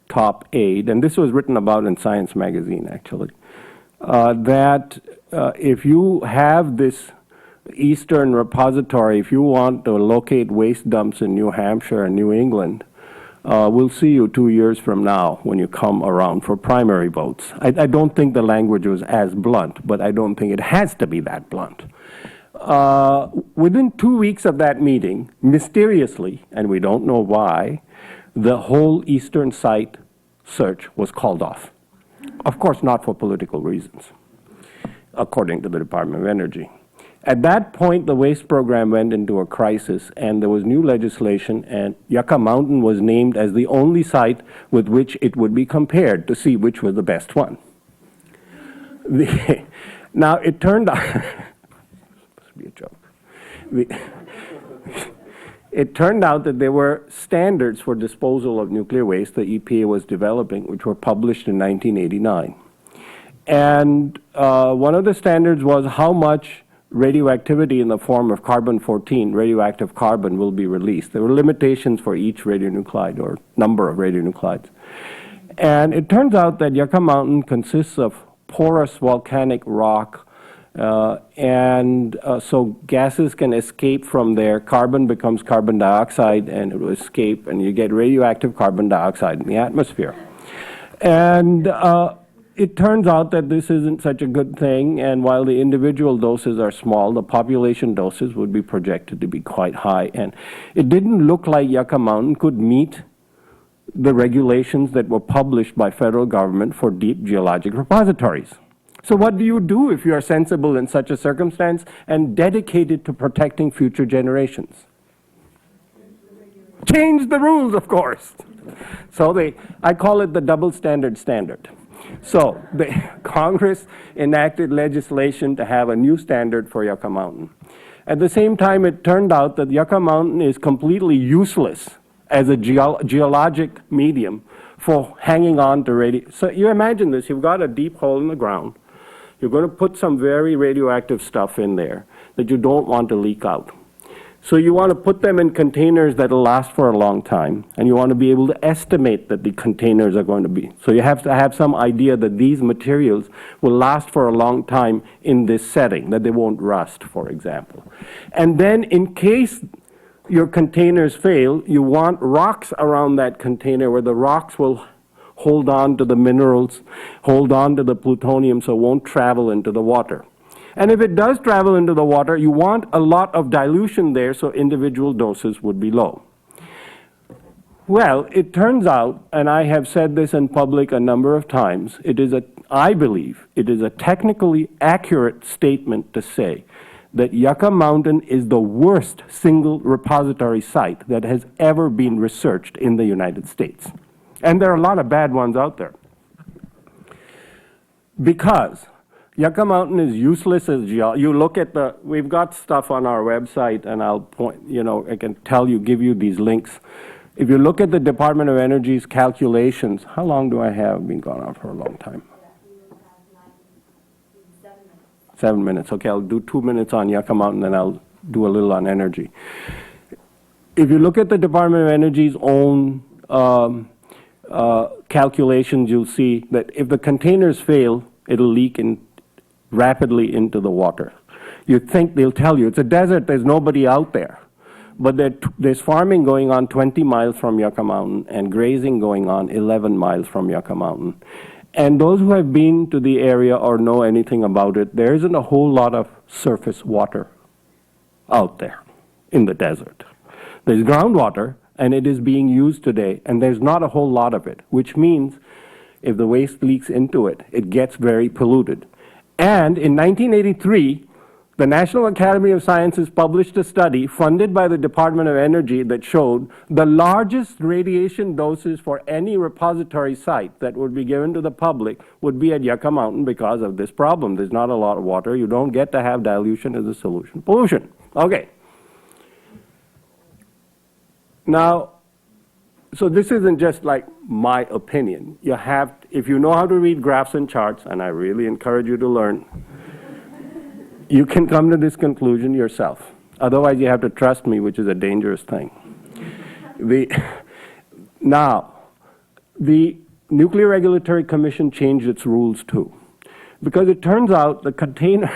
top aide, and this was written about in Science magazine, actually, that if you have this Eastern repository, if you want to locate waste dumps in New Hampshire and New England, we'll see you 2 years from now when you come around for primary votes. I don't think the language was as blunt, but I don't think it has to be that blunt. Within 2 weeks of that meeting, mysteriously, and we don't know why, the whole eastern site search was called off. Of course, not for political reasons, according to the Department of Energy. At that point, the waste program went into a crisis, and there was new legislation, and Yucca Mountain was named as the only site with which it would be compared to see which was the best one. Now, it turned out, supposed to be a joke. It turned out that there were standards for disposal of nuclear waste the EPA was developing, which were published in 1989. And one of the standards was how much radioactivity in the form of carbon-14, radioactive carbon, will be released. There were limitations for each radionuclide or number of radionuclides. And it turns out that Yucca Mountain consists of porous volcanic rock, so gases can escape from there. Carbon becomes carbon dioxide, and it will escape, and you get radioactive carbon dioxide in the atmosphere. And it turns out that this isn't such a good thing, and while the individual doses are small, the population doses would be projected to be quite high. And it didn't look like Yucca Mountain could meet the regulations that were published by federal government for deep geologic repositories. So what do you do if you are sensible in such a circumstance and dedicated to protecting future generations? Change the rules, of course. So I call it the double standard standard. So Congress enacted legislation to have a new standard for Yucca Mountain. At the same time, it turned out that Yucca Mountain is completely useless as a geologic medium for hanging on to radio. So you imagine this, you've got a deep hole in the ground. You're going to put some very radioactive stuff in there that you don't want to leak out. So you want to put them in containers that will last for a long time, and you want to be able to estimate that the containers are going to be. So you have to have some idea that these materials will last for a long time in this setting, that they won't rust, for example. And then in case your containers fail, you want rocks around that container where the rocks will hold on to the minerals, hold on to the plutonium so it won't travel into the water. And if it does travel into the water, you want a lot of dilution there so individual doses would be low. Well, it turns out, and I have said this in public a number of times, I believe it is a technically accurate statement to say that Yucca Mountain is the worst single repository site that has ever been researched in the United States. And there are a lot of bad ones out there. Because Yucca Mountain is useless as you look at we've got stuff on our website, and I'll point, I can give you these links. If you look at the Department of Energy's calculations, how long do I have? I've been gone on for a long time. 7 minutes. Okay, I'll do 2 minutes on Yucca Mountain, then I'll do a little on energy. If you look at the Department of Energy's own calculations, you'll see that if the containers fail, it'll leak rapidly into the water. You'd think they'll tell you, it's a desert, there's nobody out there. But there's farming going on 20 miles from Yucca Mountain and grazing going on 11 miles from Yucca Mountain. And those who have been to the area or know anything about it, there isn't a whole lot of surface water out there in the desert. There's groundwater, and it is being used today, and there's not a whole lot of it, which means if the waste leaks into it, it gets very polluted. And in 1983, the National Academy of Sciences published a study funded by the Department of Energy that showed the largest radiation doses for any repository site that would be given to the public would be at Yucca Mountain because of this problem. There's not a lot of water. You don't get to have dilution as a solution. Pollution. Okay. Now, so this isn't just like my opinion. If you know how to read graphs and charts, and I really encourage you to learn, you can come to this conclusion yourself. Otherwise, you have to trust me, which is a dangerous thing. Now, the Nuclear Regulatory Commission changed its rules too. Because it turns out the container,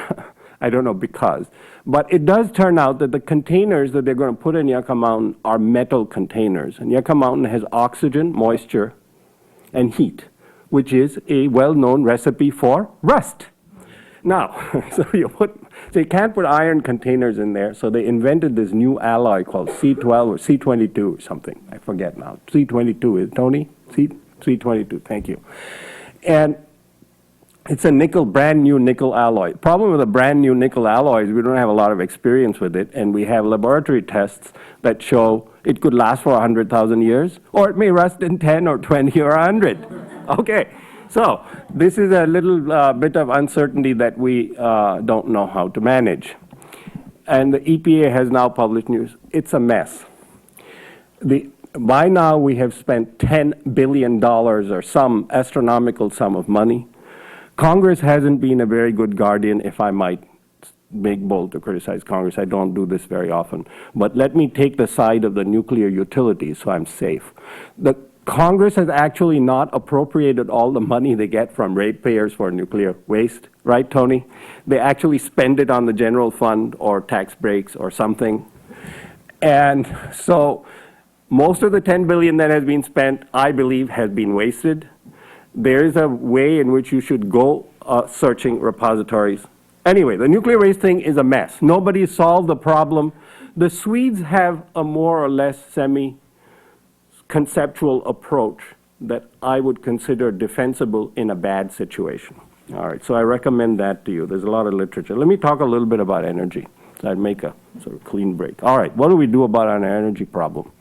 I don't know because, but it does turn out that the containers that they're going to put in Yucca Mountain are metal containers. And Yucca Mountain has oxygen, moisture, and heat, which is a well-known recipe for rust. Now, so you can't put iron containers in there, so they invented this new alloy called C12 or C22 or something. I forget now. C22 is, Tony? C22, thank you. And it's a brand new nickel alloy. Problem with a brand new nickel alloy is we don't have a lot of experience with it, and we have laboratory tests that show it could last for 100,000 years, or it may rust in 10 or 20 or 100. Okay. So this is a little bit of uncertainty that we don't know how to manage. And the EPA has now published news. It's a mess. By now, we have spent $10 billion or some astronomical sum of money. Congress hasn't been a very good guardian, if I might make bold to criticize Congress. I don't do this very often. But let me take the side of the nuclear utilities so I'm safe. Congress has actually not appropriated all the money they get from ratepayers for nuclear waste, right, Tony? They actually spend it on the general fund or tax breaks or something. And so most of the $10 billion that has been spent, I believe, has been wasted. There is a way in which you should go searching repositories. Anyway, the nuclear waste thing is a mess. Nobody solved the problem. The Swedes have a more or less conceptual approach that I would consider defensible in a bad situation. All right, so I recommend that to you. There's a lot of literature. Let me talk a little bit about energy. So I'd make a sort of clean break. All right, what do we do about our energy problem?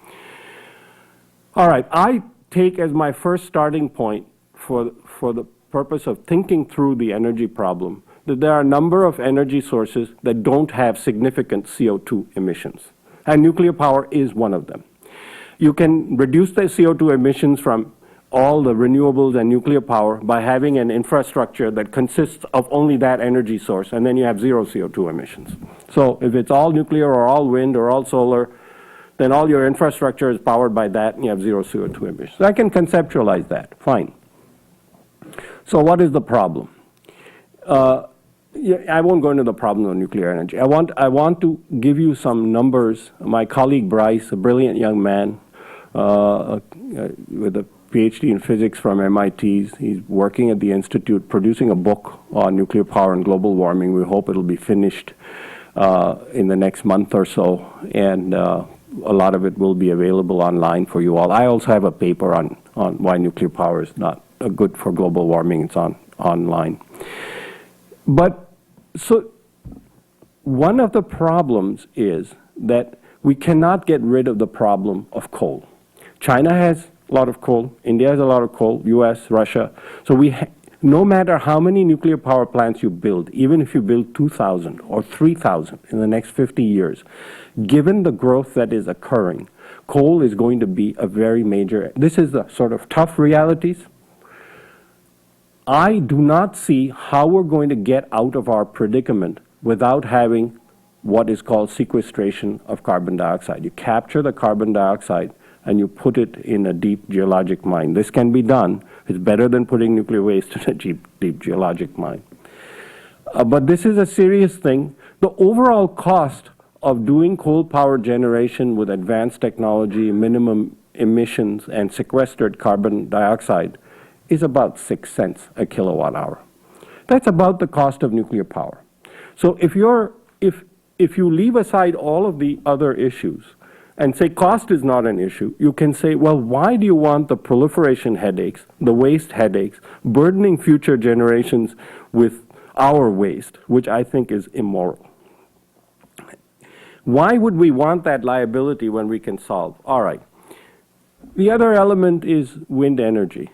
All right, I take as my first starting point for the purpose of thinking through the energy problem that there are a number of energy sources that don't have significant CO2 emissions. And nuclear power is one of them. You can reduce the CO2 emissions from all the renewables and nuclear power by having an infrastructure that consists of only that energy source, and then you have zero CO2 emissions. So if it's all nuclear or all wind or all solar, then all your infrastructure is powered by that, and you have zero CO2 emissions. So I can conceptualize that, fine. So what is the problem? I won't go into the problem of nuclear energy. I want to give you some numbers. My colleague Bryce, a brilliant young man, with a PhD in physics from MIT. He's working at the Institute, producing a book on nuclear power and global warming. We hope it'll be finished in the next month or so. And a lot of it will be available online for you all. I also have a paper on why nuclear power is not good for global warming. It's online. But so one of the problems is that we cannot get rid of the problem of coal. China has a lot of coal. India has a lot of coal. U.S., Russia. So no matter how many nuclear power plants you build, even if you build 2,000 or 3,000 in the next 50 years, given the growth that is occurring, coal is going to be a very major. This is the sort of tough realities. I do not see how we're going to get out of our predicament without having what is called sequestration of carbon dioxide. You capture the carbon dioxide and you put it in a deep geologic mine. This can be done. It's better than putting nuclear waste in a deep geologic mine. But this is a serious thing. The overall cost of doing coal power generation with advanced technology, minimum emissions, and sequestered carbon dioxide is about 6 cents a kilowatt hour. That's about the cost of nuclear power. So if you leave aside all of the other issues and say cost is not an issue, you can say, well, why do you want the proliferation headaches, the waste headaches, burdening future generations with our waste, which I think is immoral? Why would we want that liability when we can solve? All right. The other element is wind energy.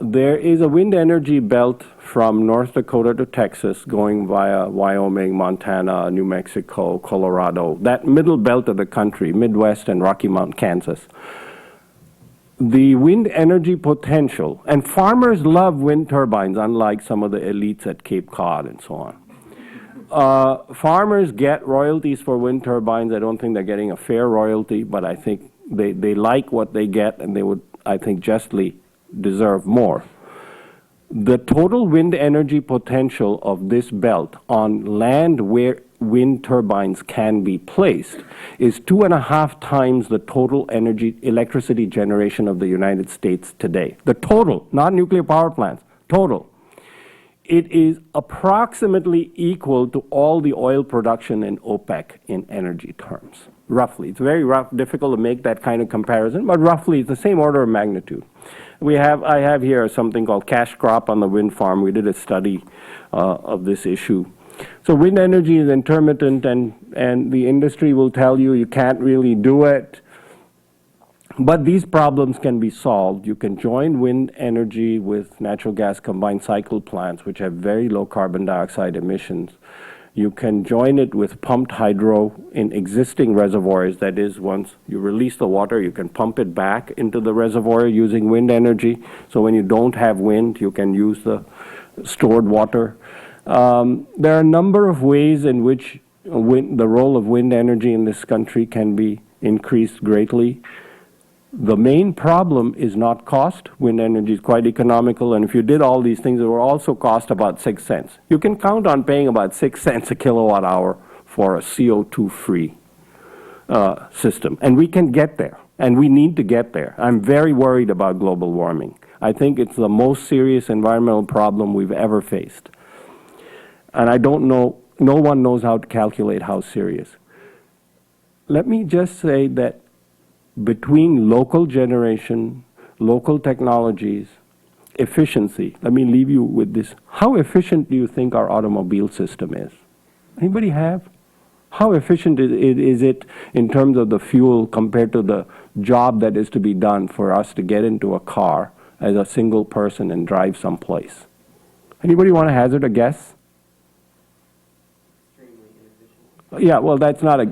There is a wind energy belt from North Dakota to Texas going via Wyoming, Montana, New Mexico, Colorado, that middle belt of the country, Midwest and Rocky Mountain, Kansas. The wind energy potential, and farmers love wind turbines, unlike some of the elites at Cape Cod and so on. Farmers get royalties for wind turbines. I don't think they're getting a fair royalty, but I think they like what they get, and they would, I think, justly deserve more. The total wind energy potential of this belt on land where wind turbines can be placed is 2.5 times the total electricity generation of the United States today. The total, not nuclear power plants, total. It is approximately equal to all the oil production in OPEC in energy terms, roughly. It's very difficult to make that kind of comparison, but roughly it's the same order of magnitude. I have here something called cash crop on the wind farm. We did a study of this issue. So wind energy is intermittent, and the industry will tell you can't really do it. But these problems can be solved. You can join wind energy with natural gas combined cycle plants, which have very low carbon dioxide emissions. You can join it with pumped hydro in existing reservoirs. That is, once you release the water, you can pump it back into the reservoir using wind energy. So when you don't have wind, you can use the stored water. There are a number of ways in which the role of wind energy in this country can be increased greatly. The main problem is not cost. Wind energy is quite economical, and if you did all these things, it will also cost about 6 cents. You can count on paying about 6 cents a kilowatt hour for a CO2-free system, and we can get there, and we need to get there. I'm very worried about global warming. I think it's the most serious environmental problem we've ever faced, and I don't know, no one knows how to calculate how serious. Let me just say that between local generation, local technologies, efficiency, let me leave you with this. How efficient do you think our automobile system is? Anybody have? How efficient is it in terms of the fuel compared to the job that is to be done for us to get into a car as a single person and drive someplace? Anybody want to hazard a guess? Yeah, well, that's not a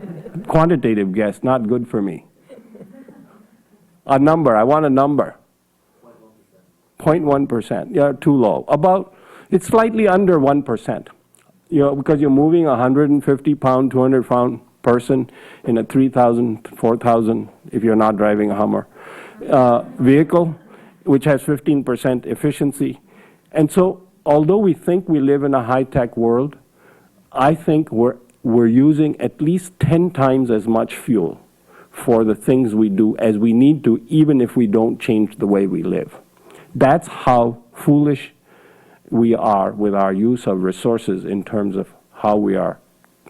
quantitative guess, not good for me. A number, I want a number. 0.1%. Yeah, too low. It's slightly under 1%. Because you're moving a 150-pound, 200-pound person in a 3,000, 4,000, if you're not driving a Hummer, vehicle, which has 15% efficiency. And so, although we think we live in a high-tech world, I think we're using at least 10 times as much fuel for the things we do as we need to, even if we don't change the way we live. That's how foolish we are with our use of resources in terms of how we are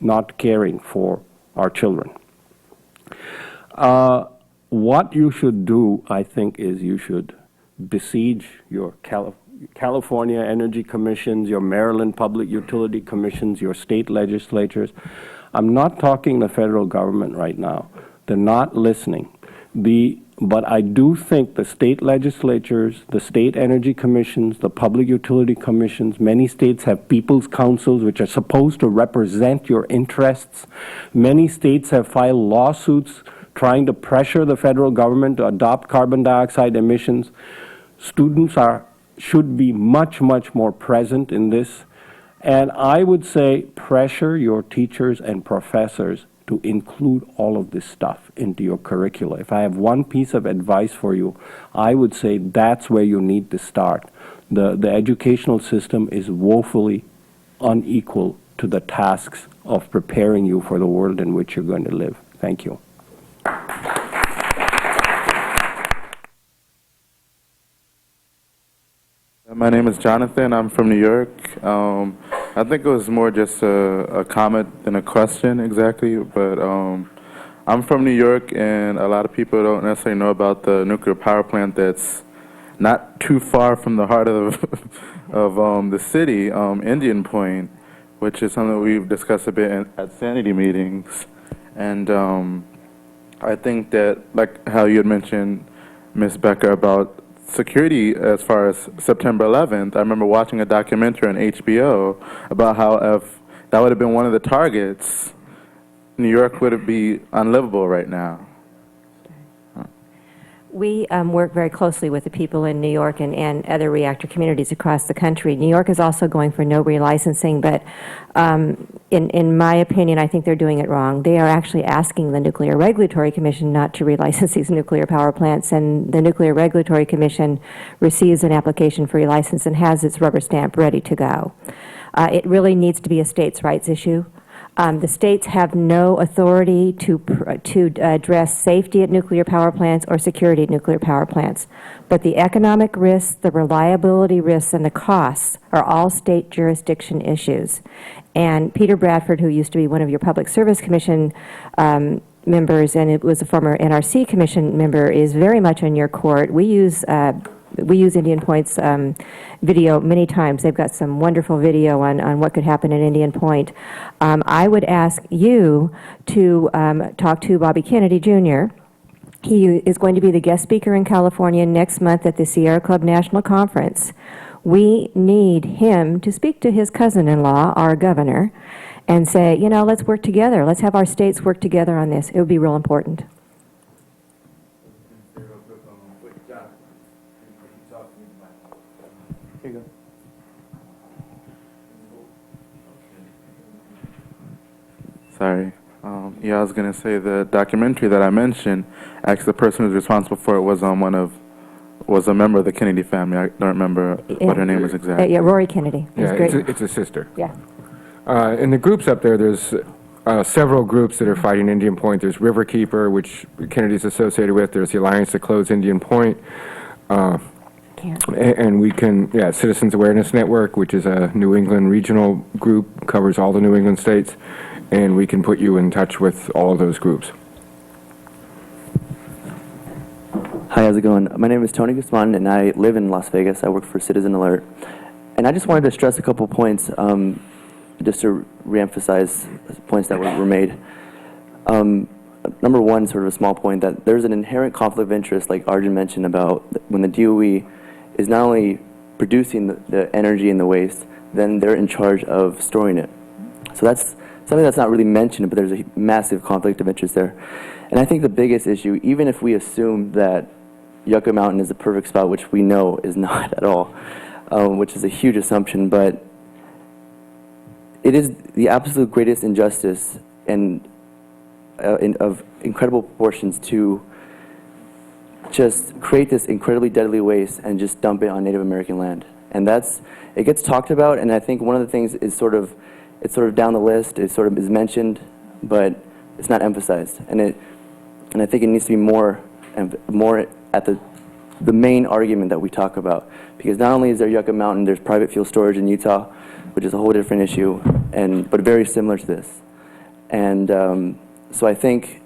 not caring for our children. What you should do, I think, is you should besiege your California energy commissions, your Maryland public utility commissions, your state legislatures. I'm not talking the federal government right now. They're not listening. But I do think the state legislatures, the state energy commissions, the public utility commissions, many states have people's councils which are supposed to represent your interests. Many states have filed lawsuits trying to pressure the federal government to adopt carbon dioxide emissions. Students should be much, much more present in this. And I would say pressure your teachers and professors to include all of this stuff into your curricula. If I have one piece of advice for you, I would say that's where you need to start. The educational system is woefully unequal to the tasks of preparing you for the world in which you're going to live. Thank you. My name is Jonathan. I'm from New York. I think it was more just a comment than a question exactly, but I'm from New York, and a lot of people don't necessarily know about the nuclear power plant that's not too far from the heart of the city, Indian Point, which is something we've discussed a bit at sanity meetings. And I think that, like how you had mentioned, Ms. Becker, about security as far as September 11th, I remember watching a documentary on HBO about how if that would have been one of the targets, New York would be unlivable right now. We work very closely with the people in New York and other reactor communities across the country. New York is also going for no relicensing, but in my opinion, I think they're doing it wrong. They are actually asking the Nuclear Regulatory Commission not to relicense these nuclear power plants, and the Nuclear Regulatory Commission receives an application for relicense and has its rubber stamp ready to go. It really needs to be a states' rights issue. The states have no authority to address safety at nuclear power plants or security at nuclear power plants. But the economic risks, the reliability risks, and the costs are all state jurisdiction issues. And Peter Bradford, who used to be one of your Public Service Commission members, and it was a former NRC Commission member, is very much on your court. We use Indian Point's video many times. They've got some wonderful video on what could happen in Indian Point. I would ask you to talk to Bobby Kennedy, Jr. He is going to be the guest speaker in California next month at the Sierra Club National Conference. We need him to speak to his cousin-in-law, our governor, and say, you know, let's work together. Let's have our states work together on this. It would be real important. Sorry. Yeah, I was going to say the documentary that I mentioned, actually the person who's responsible for it was was a member of the Kennedy family. I don't remember what her name was exactly. Yeah, Rory Kennedy. Yeah, Great. it's a sister. Yeah. In the groups up there, there's several groups that are fighting Indian Point. There's Riverkeeper, which Kennedy's associated with. There's the Alliance to Close Indian Point. And we can, Citizens Awareness Network, which is a New England regional group, covers all the New England states, and we can put you in touch with all of those groups. Hi, how's it going? My name is Tony Guzman, and I live in Las Vegas. I work for Citizen Alert. And I just wanted to stress a couple points, just to reemphasize points that were made. Number one, sort of a small point, that there's an inherent conflict of interest, like Arjun mentioned, about when the DOE is not only producing the energy and the waste, then they're in charge of storing it. So that's something that's not really mentioned, but there's a massive conflict of interest there. And I think the biggest issue, even if we assume that Yucca Mountain is the perfect spot, which we know is not at all, which is a huge assumption, but it is the absolute greatest injustice and of incredible proportions to just create this incredibly deadly waste and just dump it on Native American land. And it gets talked about, and I think one of the things is it's sort of down the list, it sort of is mentioned, but it's not emphasized. And I think it needs to be more at the main argument that we talk about. Because not only is there Yucca Mountain, there's private fuel storage in Utah, which is a whole different issue, but very similar to this. And so I think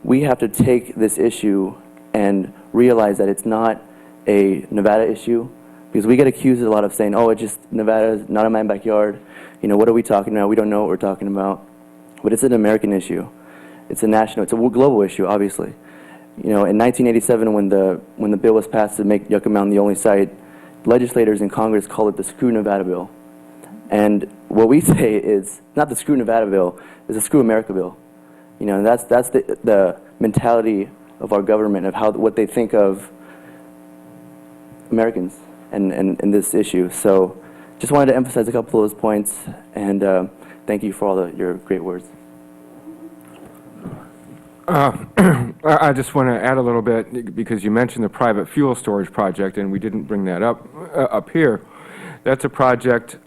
we have to take this issue and realize that it's not a Nevada issue, because we get accused a lot of saying, oh, it's just Nevada, not in my backyard. You know, what are we talking about? We don't know what we're talking about. But it's an American issue. It's a national, it's a global issue, obviously. You know, in 1987, when the bill was passed to make Yucca Mountain the only site, legislators in Congress called it the Screw Nevada Bill. And what we say is not the Screw Nevada Bill, it's the Screw America Bill. You know, and that's the mentality of our government, of what they think of Americans and this issue. So just wanted to emphasize a couple of those points, and thank you for all your great words. I just want to add a little bit, because you mentioned the private fuel storage project, and we didn't bring that up here. That's a project,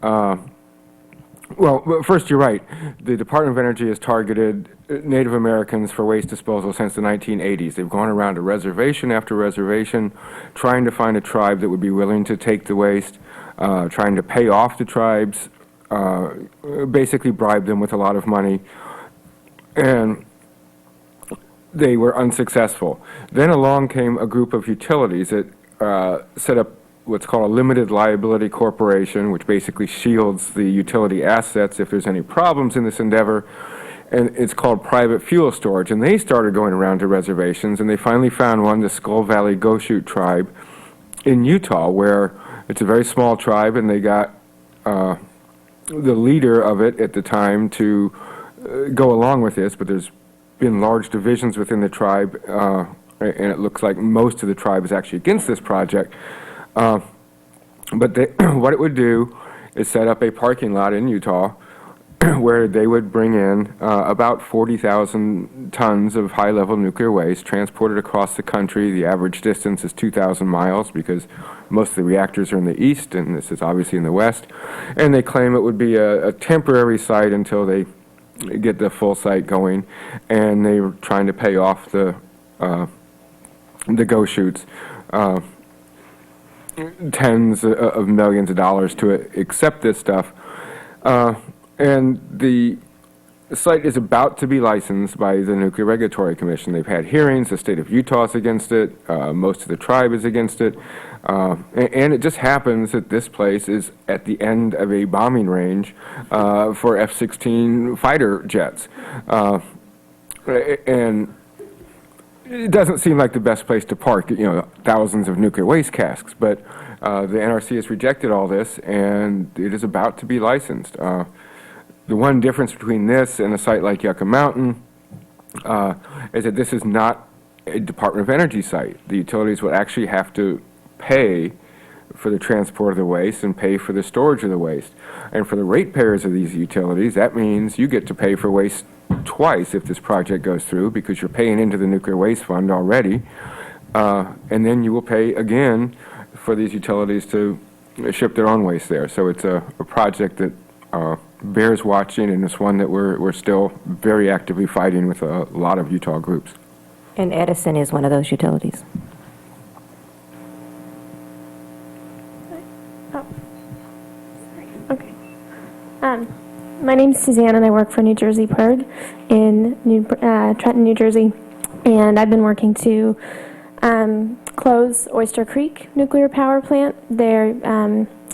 well, first, you're right. The Department of Energy has targeted Native Americans for waste disposal since the 1980s. They've gone around to reservation after reservation, trying to find a tribe that would be willing to take the waste, trying to pay off the tribes, basically bribe them with a lot of money. And they were unsuccessful. Then along came a group of utilities that set up what's called a limited liability corporation, which basically shields the utility assets if there's any problems in this endeavor. And it's called private fuel storage. And they started going around to reservations, and they finally found one, the Skull Valley Goshute tribe in Utah, where it's a very small tribe, and they got the leader of it at the time to go along with this, but there's been large divisions within the tribe, and it looks like most of the tribe is actually against this project. But what it would do is set up a parking lot in Utah where they would bring in about 40,000 tons of high-level nuclear waste transported across the country. The average distance is 2,000 miles because most of the reactors are in the east, and this is obviously in the west. And they claim it would be a temporary site until they get the full site going, and they were trying to pay off the Goshutes tens of millions of dollars to accept this stuff. And the site is about to be licensed by the Nuclear Regulatory Commission. They've had hearings. The state of Utah is against it. Most of the tribe is against it. And it just happens that this place is at the end of a bombing range for F-16 fighter jets. And it doesn't seem like the best place to park, you know, thousands of nuclear waste casks. But the NRC has rejected all this, and it is about to be licensed. The one difference between this and a site like Yucca Mountain is that this is not a Department of Energy site. The utilities would actually have to pay for the transport of the waste and pay for the storage of the waste. And for the ratepayers of these utilities, that means you get to pay for waste twice if this project goes through, because you're paying into the Nuclear Waste Fund already. And then you will pay again for these utilities to ship their own waste there. So it's a project that bears watching, and it's one that we're still very actively fighting with a lot of Utah groups. And Edison is one of those utilities. Oh, sorry. Okay. My name's Suzanne, and I work for New Jersey PERG in Trenton, New Jersey. And I've been working to close Oyster Creek nuclear power plant.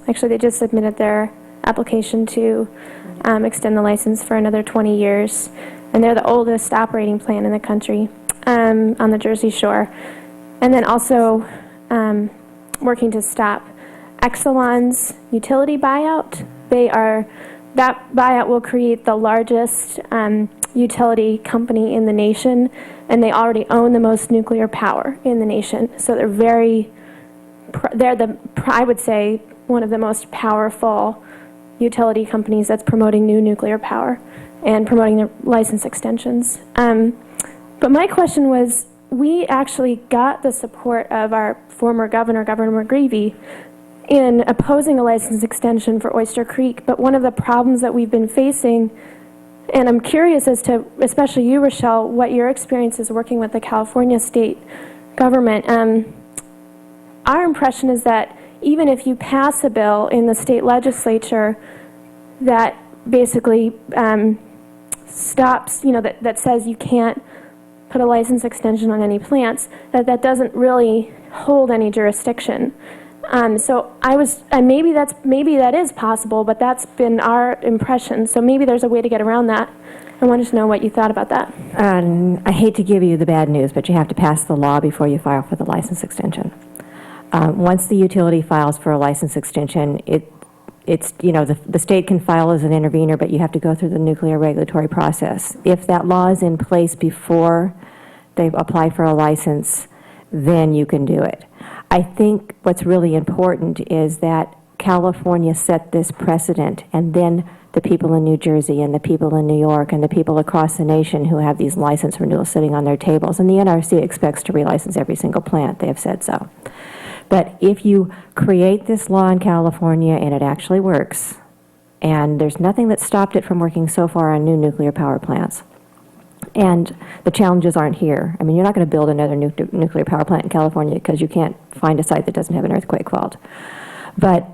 Actually, they just submitted their application to extend the license for another 20 years. And they're the oldest operating plant in the country on the Jersey Shore. And then also working to stop Exelon's utility buyout. That buyout will create the largest utility company in the nation, and they already own the most nuclear power in the nation. So I would say, one of the most powerful utility companies that's promoting new nuclear power and promoting their license extensions. But my question was, we actually got the support of our former governor, Governor McGreevey, in opposing a license extension for Oyster Creek. But one of the problems that we've been facing, and I'm curious as to, especially you, Rochelle, what your experience is working with the California state government. Our impression is that even if you pass a bill in the state legislature that basically stops, that says you can't put a license extension on any plants, that doesn't really hold any jurisdiction. So maybe that is possible, but that's been our impression. So maybe there's a way to get around that. I wanted to know what you thought about that. I hate to give you the bad news, but you have to pass the law before you file for the license extension. Once the utility files for a license extension, it's the state can file as an intervener, but you have to go through the nuclear regulatory process. If that law is in place before they apply for a license, then you can do it. I think what's really important is that California set this precedent, and then the people in New Jersey and the people in New York and the people across the nation who have these license renewals sitting on their tables. And the NRC expects to relicense every single plant. They have said so. But if you create this law in California and it actually works, and there's nothing that stopped it from working so far on new nuclear power plants, and the challenges aren't here. I mean, you're not going to build another nuclear power plant in California because you can't find a site that doesn't have an earthquake fault. But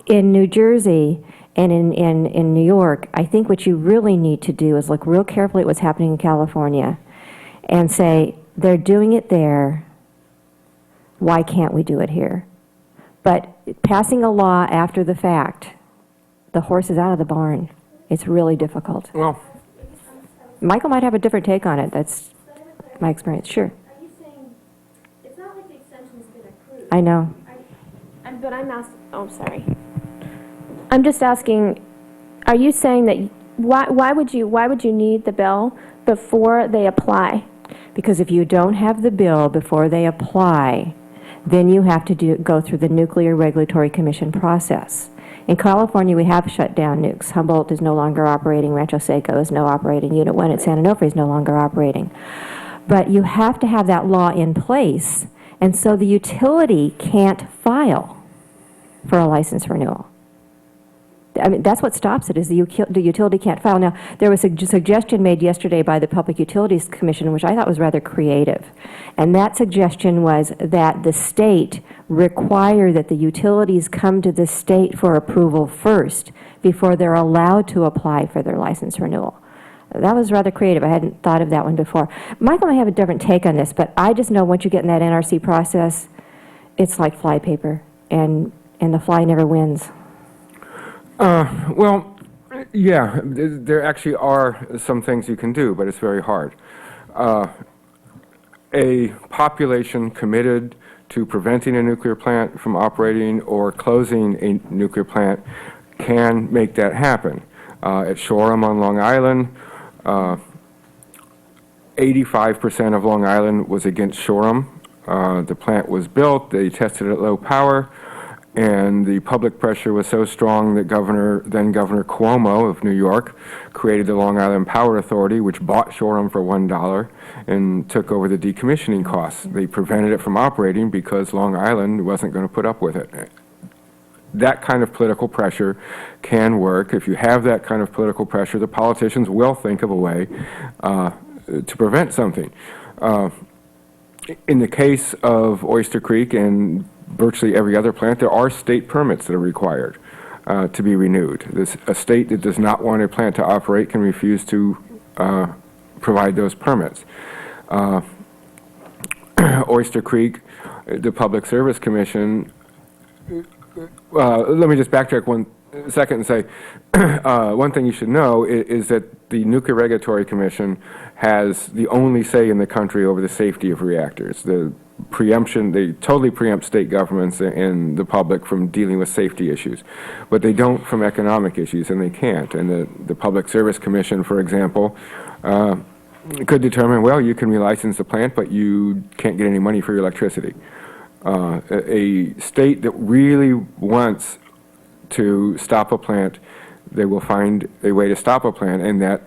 in New Jersey and in New York, I think what you really need to do is look real carefully at what's happening in California and say, they're doing it there, why can't we do it here? But passing a law after the fact, the horse is out of the barn. It's really difficult. Well, Michael might have a different take on it. That's my experience. Sure. Are you saying, it's not like the extension's been approved? I know. But I'm asking, oh, sorry. I'm just asking, are you saying that, why would you need the bill before they apply? Because if you don't have the bill before they apply, then you have to go through the Nuclear Regulatory Commission process. In California, we have shut down nukes. Humboldt is no longer operating. Rancho Seco is no operating. Unit 1 at San Onofre is no longer operating. But you have to have that law in place, and so the utility can't file for a license renewal. I mean, that's what stops it, is the utility can't file. Now, there was a suggestion made yesterday by the Public Utilities Commission, which I thought was rather creative. And that suggestion was that the state require that the utilities come to the state for approval first before they're allowed to apply for their license renewal. That was rather creative. I hadn't thought of that one before. Michael may have a different take on this, but I just know once you get in that NRC process, it's like flypaper, and the fly never wins. Well, yeah, there actually are some things you can do, but it's very hard. A population committed to preventing a nuclear plant from operating or closing a nuclear plant can make that happen. At Shoreham on Long Island, 85% of Long Island was against Shoreham. The plant was built, they tested at low power, and the public pressure was so strong that then Governor Cuomo of New York created the Long Island Power Authority, which bought Shoreham for $1 and took over the decommissioning costs. They prevented it from operating because Long Island wasn't going to put up with it. That kind of political pressure can work. If you have that kind of political pressure, the politicians will think of a way to prevent something. In the case of Oyster Creek and virtually every other plant, there are state permits that are required to be renewed. A state that does not want a plant to operate can refuse to provide those permits. Oyster Creek, the Public Service Commission, let me just backtrack one second and say, one thing you should know is that the Nuclear Regulatory Commission has the only say in the country over the safety of reactors. The preemption, they totally preempt state governments and the public from dealing with safety issues, but they don't from economic issues, and they can't. And the Public Service Commission, for example, could determine, well, you can relicense the plant, but you can't get any money for your electricity. A state that really wants to stop a plant, they will find a way to stop a plant, and that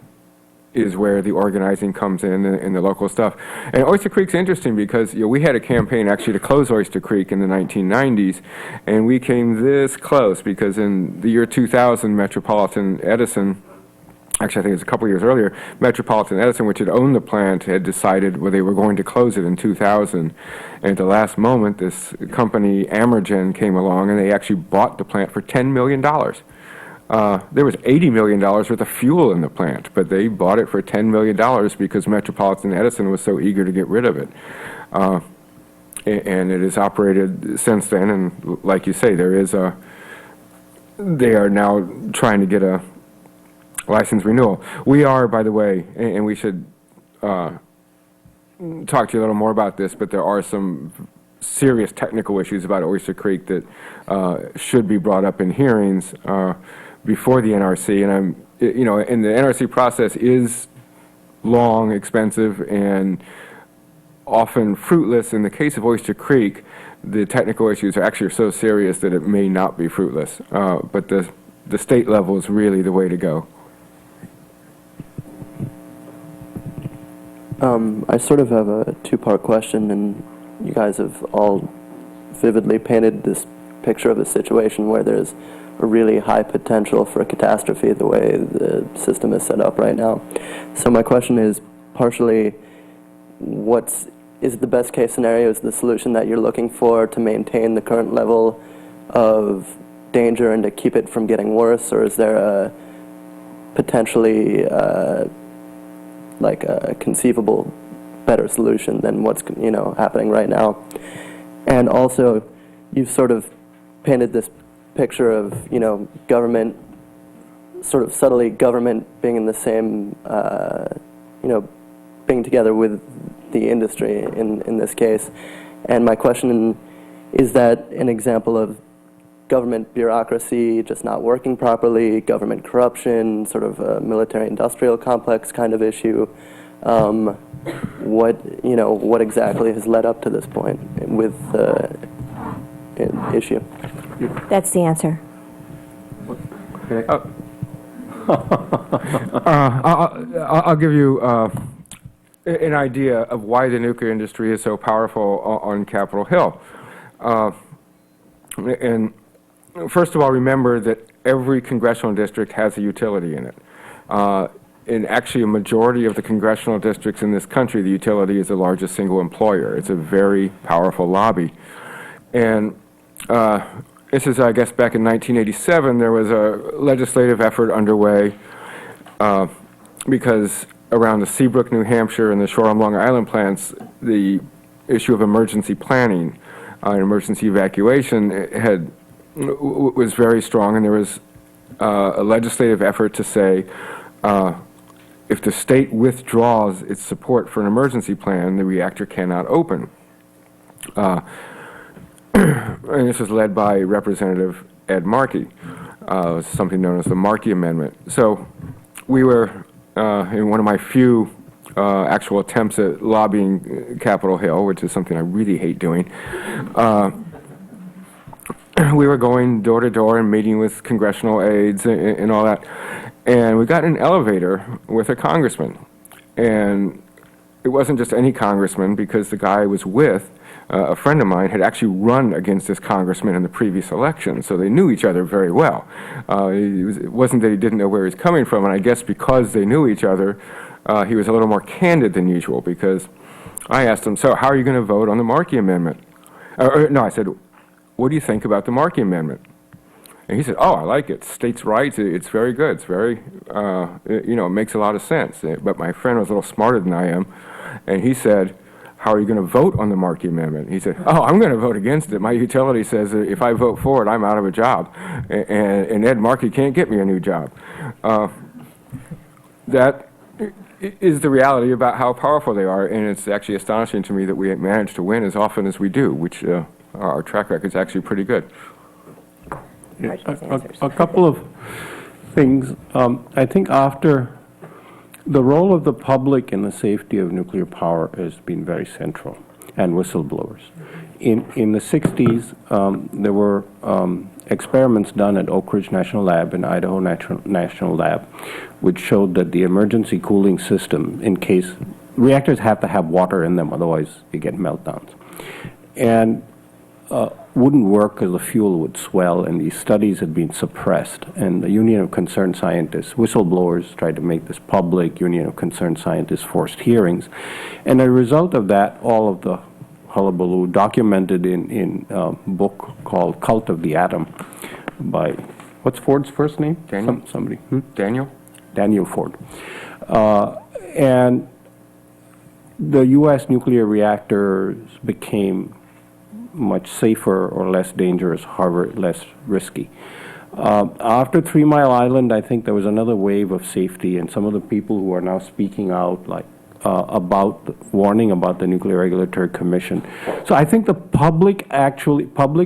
is where the organizing comes in and the local stuff. And Oyster Creek's interesting because we had a campaign actually to close Oyster Creek in the 1990s, and we came this close because in the year 2000, Metropolitan Edison, actually I think it was a couple years earlier, Metropolitan Edison, which had owned the plant, had decided they were going to close it in 2000. And at the last moment, this company, Amergen, came along, and they actually bought the plant for $10 million. There was $80 million worth of fuel in the plant, but they bought it for $10 million because Metropolitan Edison was so eager to get rid of it. And it has operated since then, and like you say, they are now trying to get a license renewal. We are, by the way, and we should talk to you a little more about this, but there are some serious technical issues about Oyster Creek that should be brought up in hearings before the NRC. And and the NRC process is long, expensive, and often fruitless. In the case of Oyster Creek, the technical issues are actually so serious that it may not be fruitless. But the state level is really the way to go. I sort of have a two-part question, and you guys have all vividly painted this picture of a situation where there's a really high potential for a catastrophe the way the system is set up right now. So my question is partially, is the best case scenario, is the solution that you're looking for to maintain the current level of danger and to keep it from getting worse, or is there a potentially like a conceivable better solution than what's happening right now? And also, you've sort of painted this picture of government, sort of subtly government being in the same being together with the industry in this case. And my question is that an example of government bureaucracy just not working properly, government corruption, sort of a military-industrial complex kind of issue? What exactly has led up to this point with the issue? That's the answer. I'll give you an idea of why the nuclear industry is so powerful on Capitol Hill. And first of all, remember that every congressional district has a utility in it. In actually a majority of the congressional districts in this country, the utility is the largest single employer. It's a very powerful lobby. And this is, I guess, back in 1987, there was a legislative effort underway because around the Seabrook, New Hampshire, and the Shoreham, Long Island plants, the issue of emergency planning and emergency evacuation was very strong, and there was a legislative effort to say if the state withdraws its support for an emergency plan, the reactor cannot open. And this was led by Representative Ed Markey, something known as the Markey Amendment. So we were, in one of my few actual attempts at lobbying Capitol Hill, which is something I really hate doing, we were going door to door and meeting with congressional aides and all that. And we got in an elevator with a congressman. And it wasn't just any congressman, because the guy I was with, a friend of mine, had actually run against this congressman in the previous election, so they knew each other very well. It wasn't that he didn't know where he was coming from, and I guess because they knew each other, he was a little more candid than usual, because I asked him, so how are you going to vote on the Markey Amendment? No, I said, what do you think about the Markey Amendment? And he said, oh, I like it. States' rights, it's very good. It's very, it makes a lot of sense. But my friend was a little smarter than I am, and he said, how are you going to vote on the Markey Amendment? He said, oh, I'm going to vote against it. My utility says that if I vote for it, I'm out of a job. And Ed Markey can't get me a new job. That is the reality about how powerful they are, and it's actually astonishing to me that we manage to win as often as we do, which our track record is actually pretty good. Yeah, a couple of things. I think after the role of the public in the safety of nuclear power has been very central, and whistleblowers. In the 60s, there were experiments done at Oak Ridge National Lab and Idaho National Lab, which showed that the emergency cooling system, in case reactors have to have water in them, otherwise you get meltdowns, and wouldn't work because the fuel would swell, and these studies had been suppressed. And the Union of Concerned Scientists, whistleblowers, tried to make this public. Union of Concerned Scientists forced hearings. And as a result of that, all of the hullabaloo documented in a book called Cult of the Atom by What's Ford's first name? Daniel. Somebody. Daniel? Daniel Ford. And the U.S. nuclear reactors became much safer or less dangerous, however, less risky. After 3 Mile Island, I think there was another wave of safety, and some of the people who are now speaking out, like warning about the Nuclear Regulatory Commission. So I think the public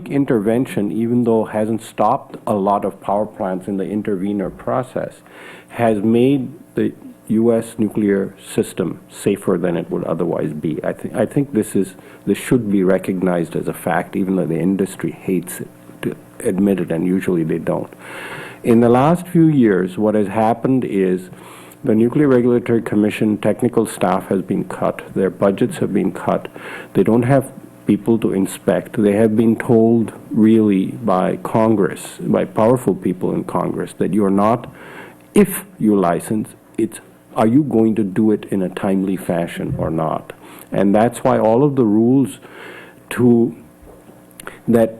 intervention, even though hasn't stopped a lot of power plants in the intervenor process, has made the U.S. nuclear system safer than it would otherwise be. I think this should be recognized as a fact, even though the industry hates it to admit it, and usually they don't. In the last few years, what has happened is the Nuclear Regulatory Commission technical staff has been cut. Their budgets have been cut. They don't have people to inspect. They have been told really by Congress, by powerful people in Congress, that you're not, if you license, are you going to do it in a timely fashion or not? And that's why all of the rules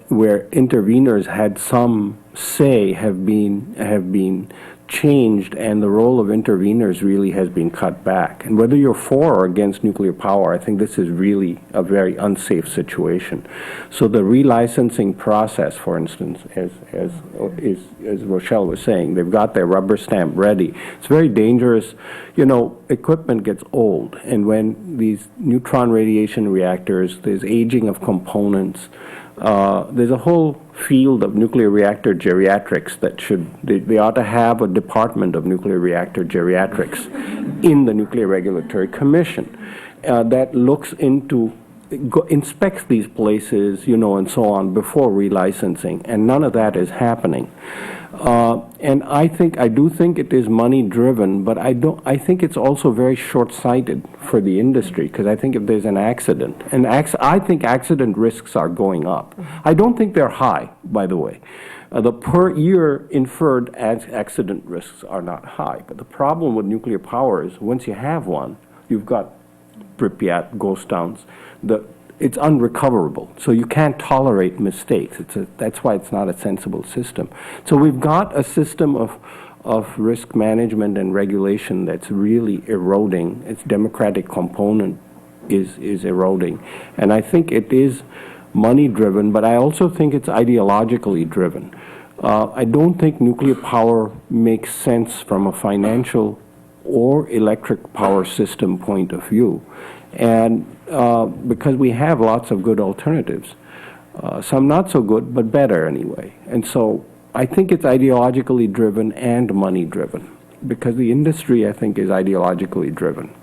where interveners had some say have been changed, and the role of interveners really has been cut back. And whether you're for or against nuclear power, I think this is really a very unsafe situation. So the relicensing process, for instance, as Rochelle was saying, they've got their rubber stamp ready. It's very dangerous. You know, equipment gets old, and when these neutron radiation reactors, there's aging of components. There's a whole field of nuclear reactor geriatrics that they ought to have a department of nuclear reactor geriatrics in the Nuclear Regulatory Commission that looks into, inspects these places, and so on before relicensing, and none of that is happening. And I do think it is money driven, but I think it's also very short-sighted for the industry, because I think if there's an accident, I think accident risks are going up. I don't think they're high, by the way. The per year inferred accident risks are not high, but the problem with nuclear power is once you have one, you've got Pripyat, ghost towns, it's unrecoverable, so you can't tolerate mistakes. That's why it's not a sensible system. So we've got a system of risk management and regulation that's really eroding. Its democratic component is eroding. And I think it is money-driven, but I also think it's ideologically driven. I don't think nuclear power makes sense from a financial or electric power system point of view. And because we have lots of good alternatives, some not so good, but better anyway. And so I think it's ideologically driven and money driven, because the industry, I think, is ideologically driven.